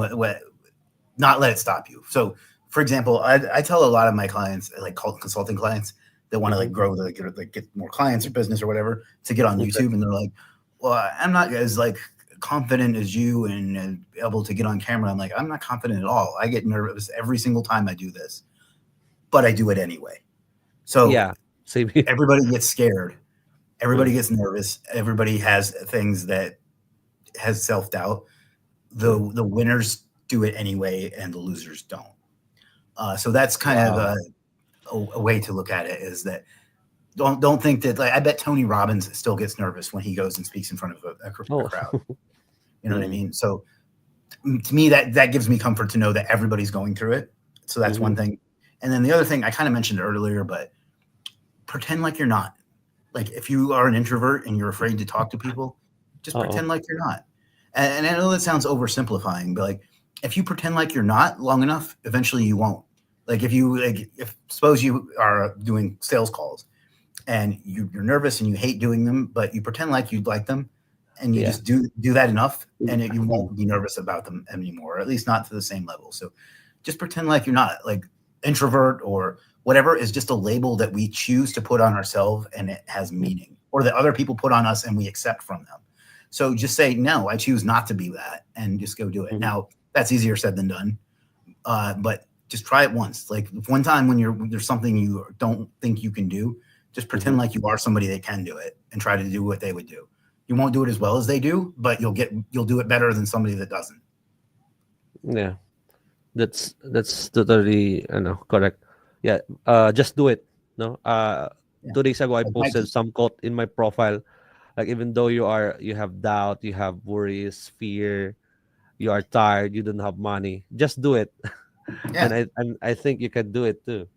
not let it stop you. So, for example, I tell a lot of my clients, like consulting clients, that want to like grow, get more clients or business or whatever, to get on YouTube, and they're like, "Well, I'm not as like confident as you and able to get on camera." I'm like, I'm not confident at all. I get nervous every single time I do this, but I do it anyway. So Yeah, same here. everybody gets scared. Everybody gets nervous. Everybody has things that has self-doubt. The winners do it anyway, and the losers don't. So that's kind of a way to look at it, is that don't think that, like, I bet Tony Robbins still gets nervous when he goes and speaks in front of a crowd. You know what I mean? So to me, that gives me comfort to know that everybody's going through it. So that's one thing. And then the other thing, I kind of mentioned earlier, but pretend like you're not. Like, if you are an introvert and you're afraid to talk to people, just pretend like you're not. And I know that sounds oversimplifying, but like, if you pretend like you're not long enough, eventually you won't. Like, if suppose you are doing sales calls and you're nervous and you hate doing them, but you pretend like you'd like them, and you just do that enough, and you won't be nervous about them anymore, or at least not to the same level. So just pretend like you're not. Like, introvert or whatever is just a label that we choose to put on ourselves, and it has meaning, or that other people put on us and we accept from them. So just say, no, I choose not to be that, and just go do it. Now, that's easier said than done, but just try it once. Like, one time when there's something you don't think you can do, just pretend like you are somebody that can do it, and try to do what they would do. You won't do it as well as they do, but you'll do it better than somebody that doesn't. Yeah, that's totally correct. Yeah, just do it. No, 2 days ago I Like posted Nike. some quote in my profile. Like, even though you have doubt, you have worries, fear, you are tired, you don't have money, just do it. Yeah. And I think you can do it too,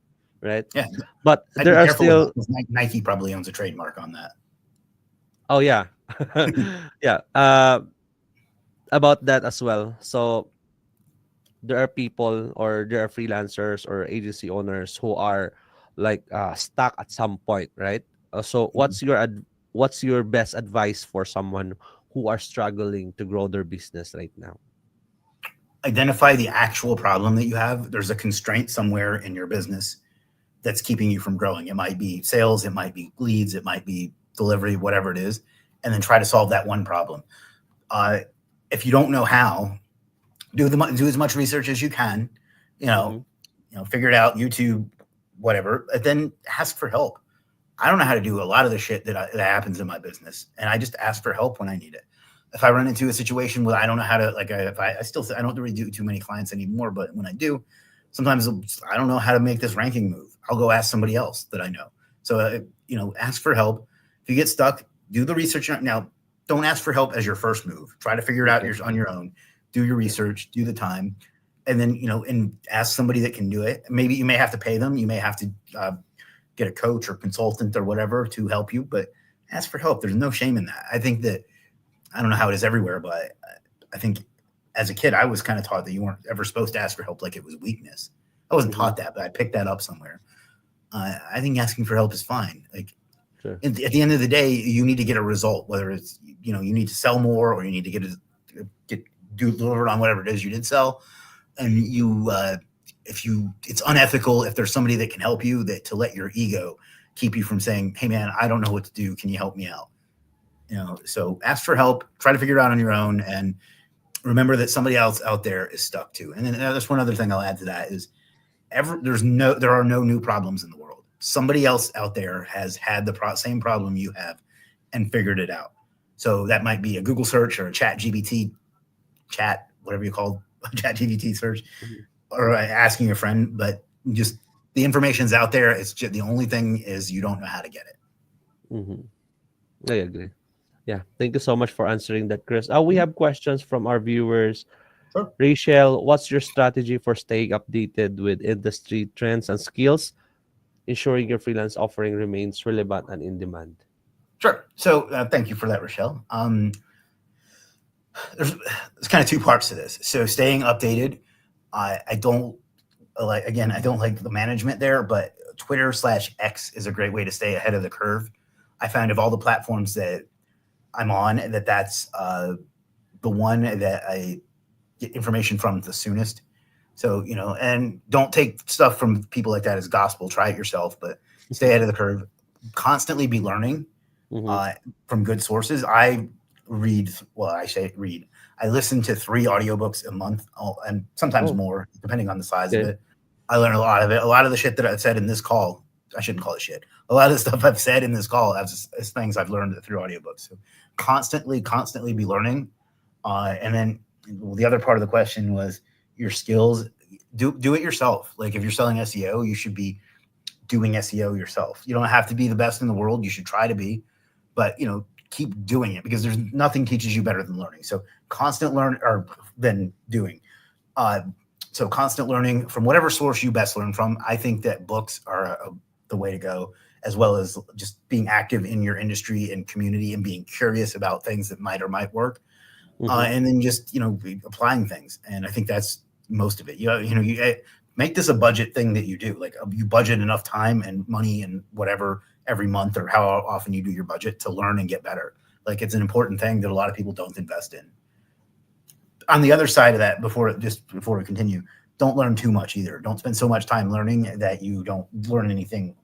right? Yeah. But I'd there be are careful still, with that, 'cause Nike probably owns a trademark on that. oh yeah, yeah. About that as well. So there are people, or there are freelancers or agency owners who are like stuck at some point, right? So what's your best advice for someone who are struggling to grow their business right now? Identify the actual problem that you have. There's a constraint somewhere in your business that's keeping you from growing. It might be sales, it might be leads, it might be delivery, whatever it is, and then try to solve that one problem. If you don't know how, do as much research as you can. You know, Mhm. figure it out. YouTube, whatever. And then ask for help. I don't know how to do a lot of the shit that happens in my business, and I just ask for help when I need it. If I run into a situation where I don't know how to, like, I don't really do too many clients anymore, but when I do, sometimes I don't know how to make this ranking move. I'll go ask somebody else that I know. So, ask for help. If you get stuck, do the research. Now, don't ask for help as your first move. Try to figure it out Okay. on your own. Do your research, do the time, and then, and ask somebody that can do it. Maybe you may have to pay them. You may have to get a coach or consultant or whatever to help you, but ask for help. There's no shame in that. I think that, I don't know how it is everywhere, but I think as a kid, I was kind of taught that you weren't ever supposed to ask for help like it was weakness. I wasn't Mhm. taught that, but I picked that up somewhere. I think asking for help is fine. Like, Sure. at the end of the day, you need to get a result, whether it's, you need to sell more, or you need to get delivered on whatever it is you did sell. And it's unethical if there's somebody that can help you, that to let your ego keep you from saying, hey man, I don't know what to do. Can you help me out? So ask for help, try to figure it out on your own, and remember that somebody else out there is stuck too. And then there's one other thing I'll add to that is, there are no new problems in the world. Somebody else out there has had the same problem you have and figured it out. So that might be a Google search or a whatever you call chat GBT search, Mhm. or asking a friend, but just the information's out there. It's just, the only thing is you don't know how to get it. Mhm. I agree. Yeah. Thank you so much for answering that, Chris. We have questions from our viewers. Sure. Rachel, what's your strategy for staying updated with industry trends and skills, ensuring your freelance offering remains relevant and in demand? Sure. So thank you for that, Rochelle. There's kind of two parts to this. So staying updated, I don't I don't like the management there, but Twitter/X is a great way to stay ahead of the curve. I found of all the platforms that I'm on, that's the one that I get information from the soonest. So, and don't take stuff from people like that as gospel. Try it yourself, but stay ahead of the curve. Constantly be learning Mhm. uh, from good sources. I say read. I listen to 3 audiobooks a month, and sometimes Oh, more, depending on the size of okay. it. I learn a lot of it. A lot of the shit that I've said in this call, I shouldn't call it shit. A lot of the stuff I've said in this call is things I've learned through audiobooks. So constantly be learning. And then the other part of the question was your skills. Do it yourself. Like, if you're selling SEO, you should be doing SEO yourself. You don't have to be the best in the world. You should try to be, but keep doing it, because there's nothing teaches you better than learning. So constant learn or than doing. Uh, so constant learning from whatever source you best learn from. I think that books are the way to go, as well as just being active in your industry and community and being curious about things that might or might work. Mhm. And then just applying things. And I think that's most of it. You make this a budget thing that you do. Like, you budget enough time and money and whatever every month, or how often you do your budget, to learn and get better. Like, it's an important thing that a lot of people don't invest in. On the other side of that, before we continue, don't learn too much either. Don't spend so much time learning that you don't learn anything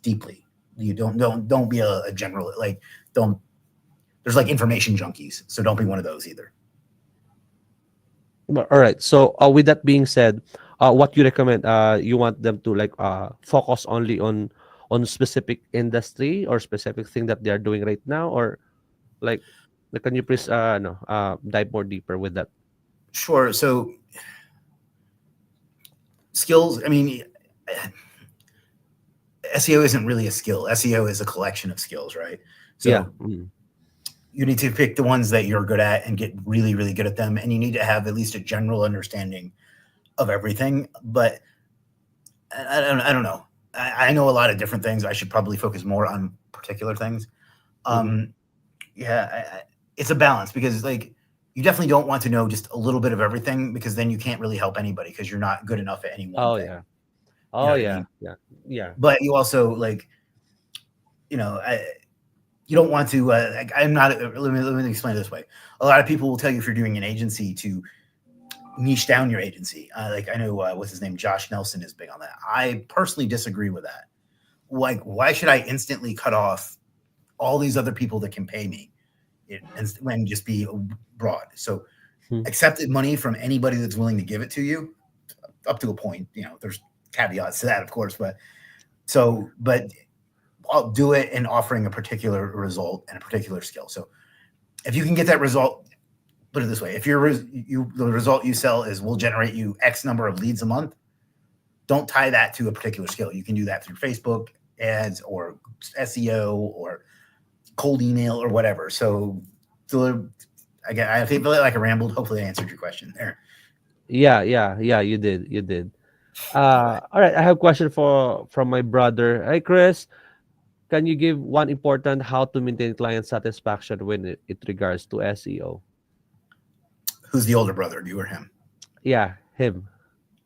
deeply. You don't be a general, like, don't there's like information junkies, so don't be one of those either. All right. So, with that being said, what you recommend? You want them to like focus only on specific industry or specific thing that they are doing right now, or like, can you please no dive more deeper with that? Sure. So skills, I mean, SEO isn't really a skill. SEO is a collection of skills, right? Yeah. So you need to pick the ones that you're good at and get really, really good at them. And you need to have at least a general understanding of everything. But I don't know. I know a lot of different things. I should probably focus more on particular things. Mm-hmm. Um, yeah, it's a balance, because, like, you definitely don't want to know just a little bit of everything, because then you can't really help anybody because you're not good enough at any one Oh thing. yeah. You know Oh what I yeah. mean? Yeah. Yeah. But you also like, you know, you don't want to. I'm not. Let me explain it this way. A lot of people will tell you, if you're doing an agency, to niche down your agency. Like I know what's his name, Josh Nelson, is big on that. I personally disagree with that. Like, why should I instantly cut off all these other people that can pay me, and just be broad? So Hmm. accepted money from anybody that's willing to give it to you, up to a point. You know, there's caveats to that, of course, but I'll do it in offering a particular result and a particular skill. So if you can get that result, put it this way: if the result you sell is will generate you X number of leads a month, don't tie that to a particular skill. You can do that through Facebook ads or SEO or cold email or whatever. So again, I feel like I rambled. Hopefully I answered your question there. Yeah. Yeah. Yeah. You did. You did. All right. All right. I have a question from my brother. Hey, Chris. Can you give one important how to maintain client satisfaction when it regards to SEO? Who's the older brother, you or him? Yeah, him.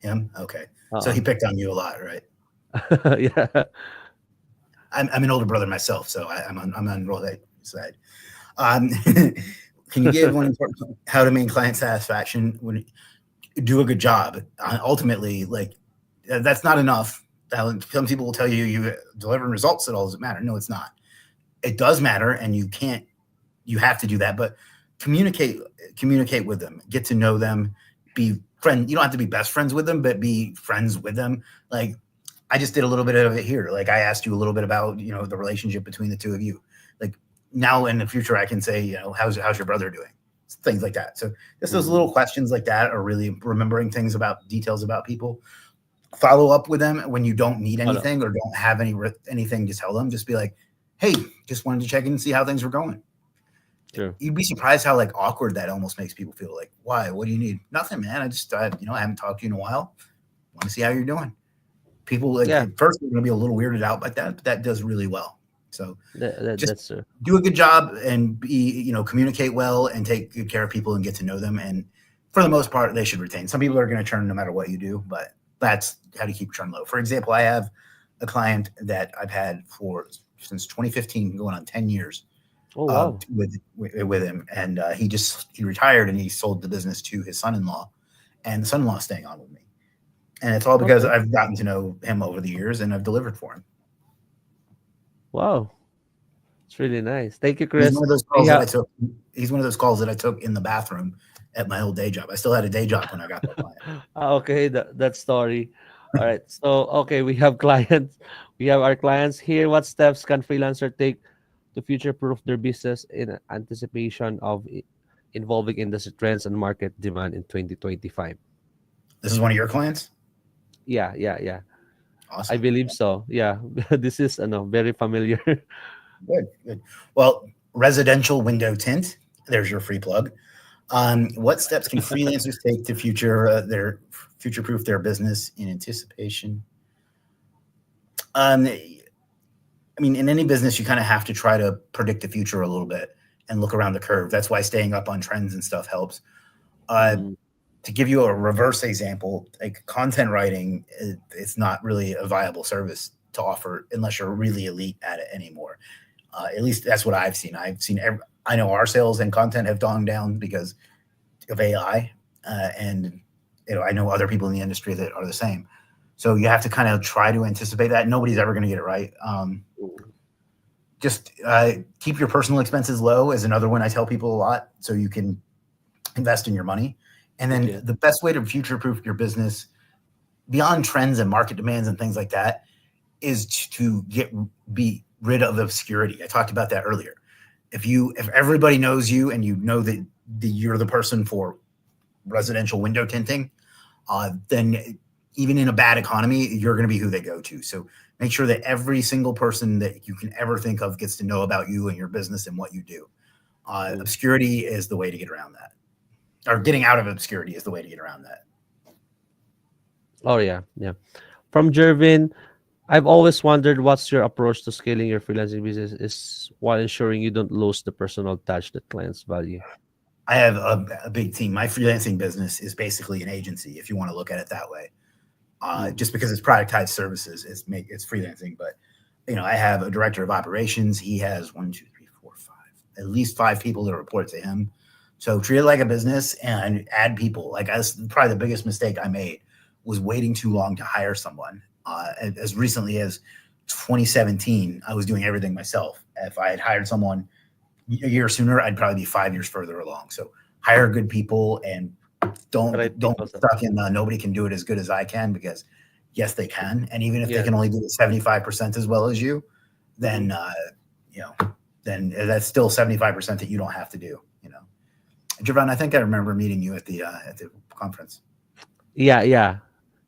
Him? Okay. So Uh-uh. he picked on you a lot, right? Yeah. I'm an older brother myself, so I'm on Roll's side. Um, can you give one important how to maintain client satisfaction when you do a good job? Ultimately, like that's not enough. Some people will tell you delivering results that all doesn't matter. No, it's not. It does matter, and you have to do that. But communicate with them, get to know them, be friend. You don't have to be best friends with them, but be friends with them. Like I just did a little bit of it here. Like I asked you a little bit about, the relationship between the two of you. Like now in the future, I can say, how's your brother doing? Things like that. So just those little questions like that are really remembering details about people. Follow up with them when you don't need Hold up. anything or don't have anything to tell them. Just be like, hey, just wanted to check in and see how things were going. True. You'd be surprised how like awkward that almost makes people feel. Like, why? What do you need? Nothing, man. I haven't talked to you in a while. Want to see how you're doing. People like Yeah, at first are going to be a little weirded out by that, but that does really well. So just that's true. do a good job and communicate well and take good care of people and get to know them. And for the most part, they should retain. Some people are going to churn no matter what you do, but that's how to keep churn low. For example, I have a client that I've had since 2015, going on 10 years Oh wow. with him. And he retired and he sold the business to his son-in-law, and the son-in-law is staying on with me. And it's all because Okay. I've gotten to know him over the years and I've delivered for him. Wow. It's really nice. Thank you, He's Chris. one of those We calls that I have took. He's one of those calls that I took in the bathroom at my old day job. I still had a day job when I got that client. okay, that story. All right. So okay, we have clients. We have our clients here. What steps can freelancer take to future-proof their business in anticipation of involving industry trends and market demand in 2025? This is one of your clients? Yeah, yeah, yeah. I Awesome. believe so. Yeah, this is very familiar. Good, good. Well, residential window tint. There's your free plug. What steps can freelancers take to future-proof their business in anticipation? I mean, in any business, you kind of have to try to predict the future a little bit and look around the curve. That's why staying up on trends and stuff helps. Mm, To give you a reverse example, like content writing, it's not really a viable service to offer unless you're really elite at it anymore. At least that's what I've seen. I know our sales and content have gone down because of AI, and I know other people in the industry that are the same. So you have to kind of try to anticipate that. Nobody's ever going to get it right. mm, Just keep your personal expenses low is another one I tell people a lot, so you can invest in your money. And then okay. the best way to future proof your business beyond trends and market demands and things like that is to be rid of obscurity. I talked about that earlier. If everybody knows you and you know that you're the person for residential window tinting, then even in a bad economy, you're going to be who they go to. So make sure that every single person that you can ever think of gets to know about you and your business and what you do. Mm. Obscurity is the way to get around that, or getting out of obscurity is the way to get around that. Oh yeah, yeah. From Jervin, I've always wondered what's your approach to scaling your freelancing business is while ensuring you don't lose the personal touch that clients value. I have a big team. My freelancing business is basically an agency, if you want to look at it that way. Just because it's productized services, it's freelancing. But I have a director of operations. He has 1, 2, 3, 4, 5, at least 5 people that report to him. So treat it like a business and add people. Like probably the biggest mistake I made was waiting too long to hire someone. As recently as 2017, I was doing everything myself. If I had hired someone a year sooner, I'd probably be 5 years further along. So hire good people and don't Right don't people. get stuck in nobody can do it as good as I can, because yes, they can. And even if they Yeah. can only do it 75% as well as you, then then that's still 75% that you don't have to do. Javon, I think I remember meeting you at the conference. Yeah, yeah,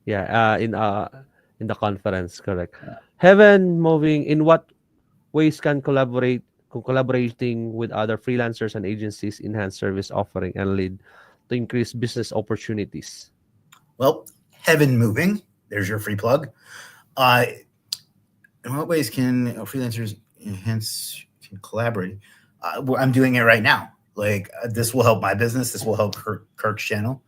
yeah. In the conference, correct. Heaven, moving. In what ways can collaborating with other freelancers and agencies enhance service offering and lead to increase business opportunities? Well, Heaven Moving, there's your free plug. In what ways can freelancers can collaborate? I'm doing it right now. Like this will help my business. This will help Kirk's channel.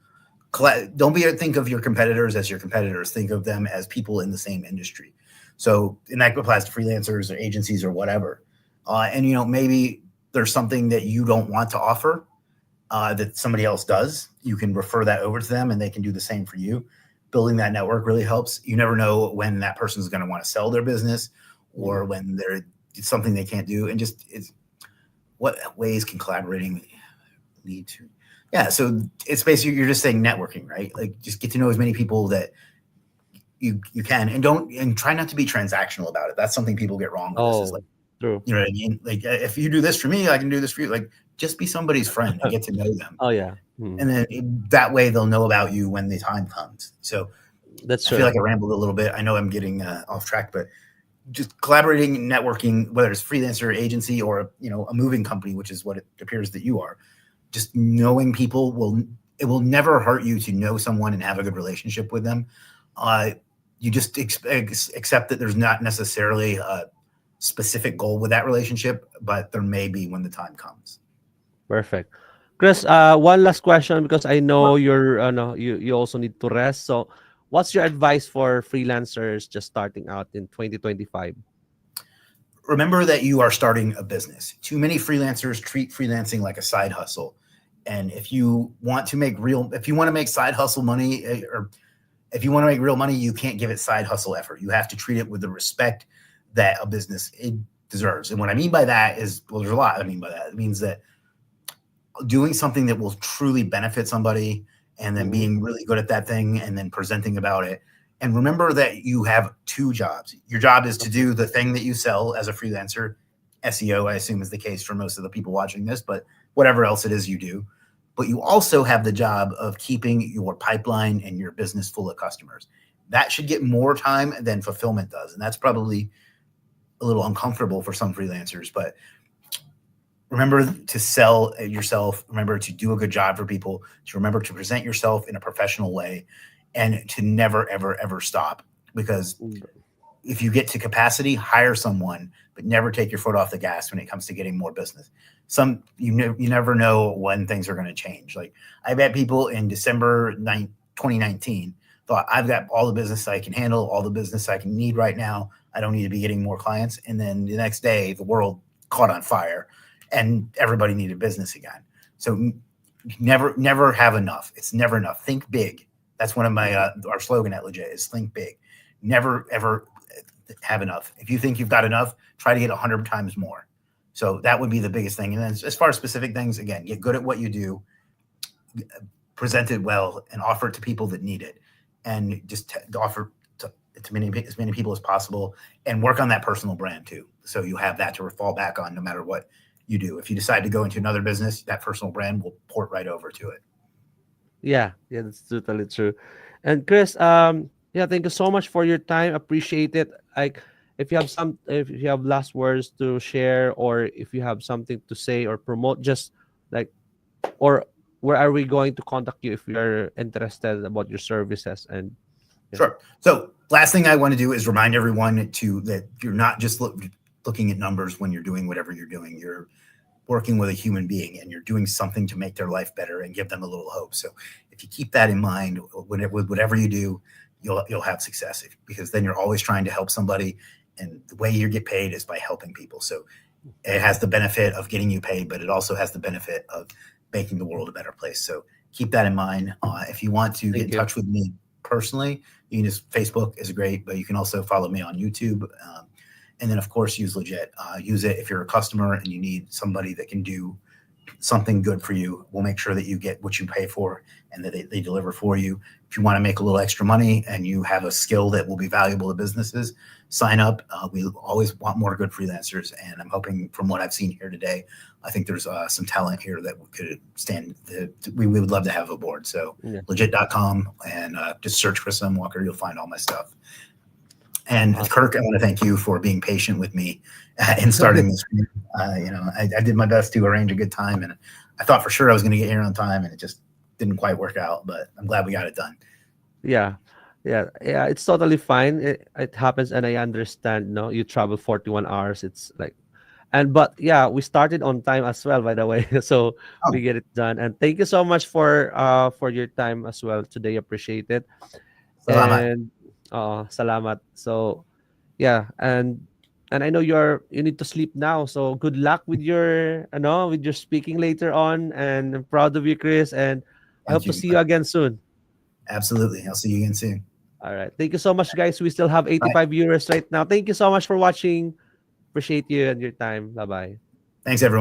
Don't think of your competitors as your competitors. Think of them as people in the same industry. So, and that applies to freelancers or agencies or whatever. And maybe there's something that you don't want to offer that somebody else does. You can refer that over to them, and they can do the same for you. Building that network really helps. You never know when that person is going to want to sell their business, or when it's something they can't do. And what ways can collaborating lead to? Yeah, so it's basically, you're just saying networking, right? Like just get to know as many people that you can, and try not to be transactional about it. That's something people get wrong with this. Is like, True. you know what I mean? Like if you do this for me, I can do this for you. Like just be somebody's friend and get to know them. Oh yeah. And then that way they'll know about you when the time comes. So That's I true. feel like I rambled a little bit. I know I'm getting off track, but just collaborating, networking, whether it's freelancer agency or a moving company, which is what it appears that you are, just knowing people will never hurt you to know someone and have a good relationship with them. You just accept that there's not necessarily a specific goal with that relationship, but there may be when the time comes. Perfect. Chris, one last question, because I know you're no, you also need to rest. So, what's your advice for freelancers just starting out in 2025? Remember that you are starting a business. Too many freelancers treat freelancing like a side hustle. And if you want to make side hustle money, or if you want to make real money, you can't give it side hustle effort. You have to treat it with the respect that a business deserves. And what I mean by that is, well, there's a lot I mean by that. It means that doing something that will truly benefit somebody, and then being really good at that thing, and then presenting about it. And remember that you have 2 jobs. Your job is to do the thing that you sell as a freelancer. SEO, I assume, is the case for most of the people watching this, but whatever else it is you do. But you also have the job of keeping your pipeline and your business full of customers. That should get more time than fulfillment does. And that's probably a little uncomfortable for some freelancers, but remember to sell yourself. Remember to do a good job for people. To remember to present yourself in a professional way, and to never, ever, ever stop. Because if you get to capacity, hire someone, but never take your foot off the gas when it comes to getting more business. You never know when things are going to change. Like I bet people in December 2019 thought, I've got all the business I can handle, all the business I can need right now. I don't need to be getting more clients. And then the next day, the world caught on fire and everybody needed business again. So never have enough. It's never enough. Think big. That's one of my our slogan at Legit is think big. Never ever have enough. If you think you've got enough, try to get 100 times more. So that would be the biggest thing. And then as far as specific things, again, get good at what you do, present it well, and offer it to people that need it, and just offer to as many people as possible, and work on that personal brand too. So you have that to fall back on no matter what you do. If you decide to go into another business, that personal brand will port right over to it. Yeah, that's totally true. And Chris, yeah, thank you so much for your time. Appreciate it. Like, if you have last words to share, or if you have something to say or promote, just like, or where are we going to contact you if we are interested about your services? And Sure. So last thing I want to do is remind everyone that you're not just looking at numbers when you're doing whatever you're doing. working with a human being, and you're doing something to make their life better and give them a little hope. So if you keep that in mind, with whatever you do, you'll have success, because then you're always trying to help somebody, and the way you get paid is by helping people. So it has the benefit of getting you paid, but it also has the benefit of making the world a better place. So keep that in mind. If you want to get in touch with me personally, you can just, Facebook is great, but you can also follow me on YouTube. And then, of course, use Legit. Use it if you're a customer and you need somebody that can do something good for you. We'll make sure that you get what you pay for and that they deliver for you. If you want to make a little extra money and you have a skill that will be valuable to businesses, sign up. We always want more good freelancers. And I'm hoping, from what I've seen here today, I think there's some talent here that could stand. We would love to have aboard. So legit.com, and just search Chris M. Walker. You'll find all my stuff. And Kirk, I want to thank you for being patient with me in starting this. I did my best to arrange a good time, and I thought for sure I was going to get here on time, and it just didn't quite work out. But I'm glad we got it done. Yeah. It's totally fine. It happens, and I understand. No, you travel 41 hours. It's like, but we started on time as well, by the way. So we get it done. And thank you so much for your time as well today. Appreciate it. Salamat. And salamat. So and I know you need to sleep now. So good luck with your speaking later on. And I'm proud of you, Chris. And I hope to see you again soon. Absolutely. I'll see you again soon. All right. Thank you so much, guys. We still have 85 viewers right now. Thank you so much for watching. Appreciate you and your time. Bye-bye. Thanks, everyone.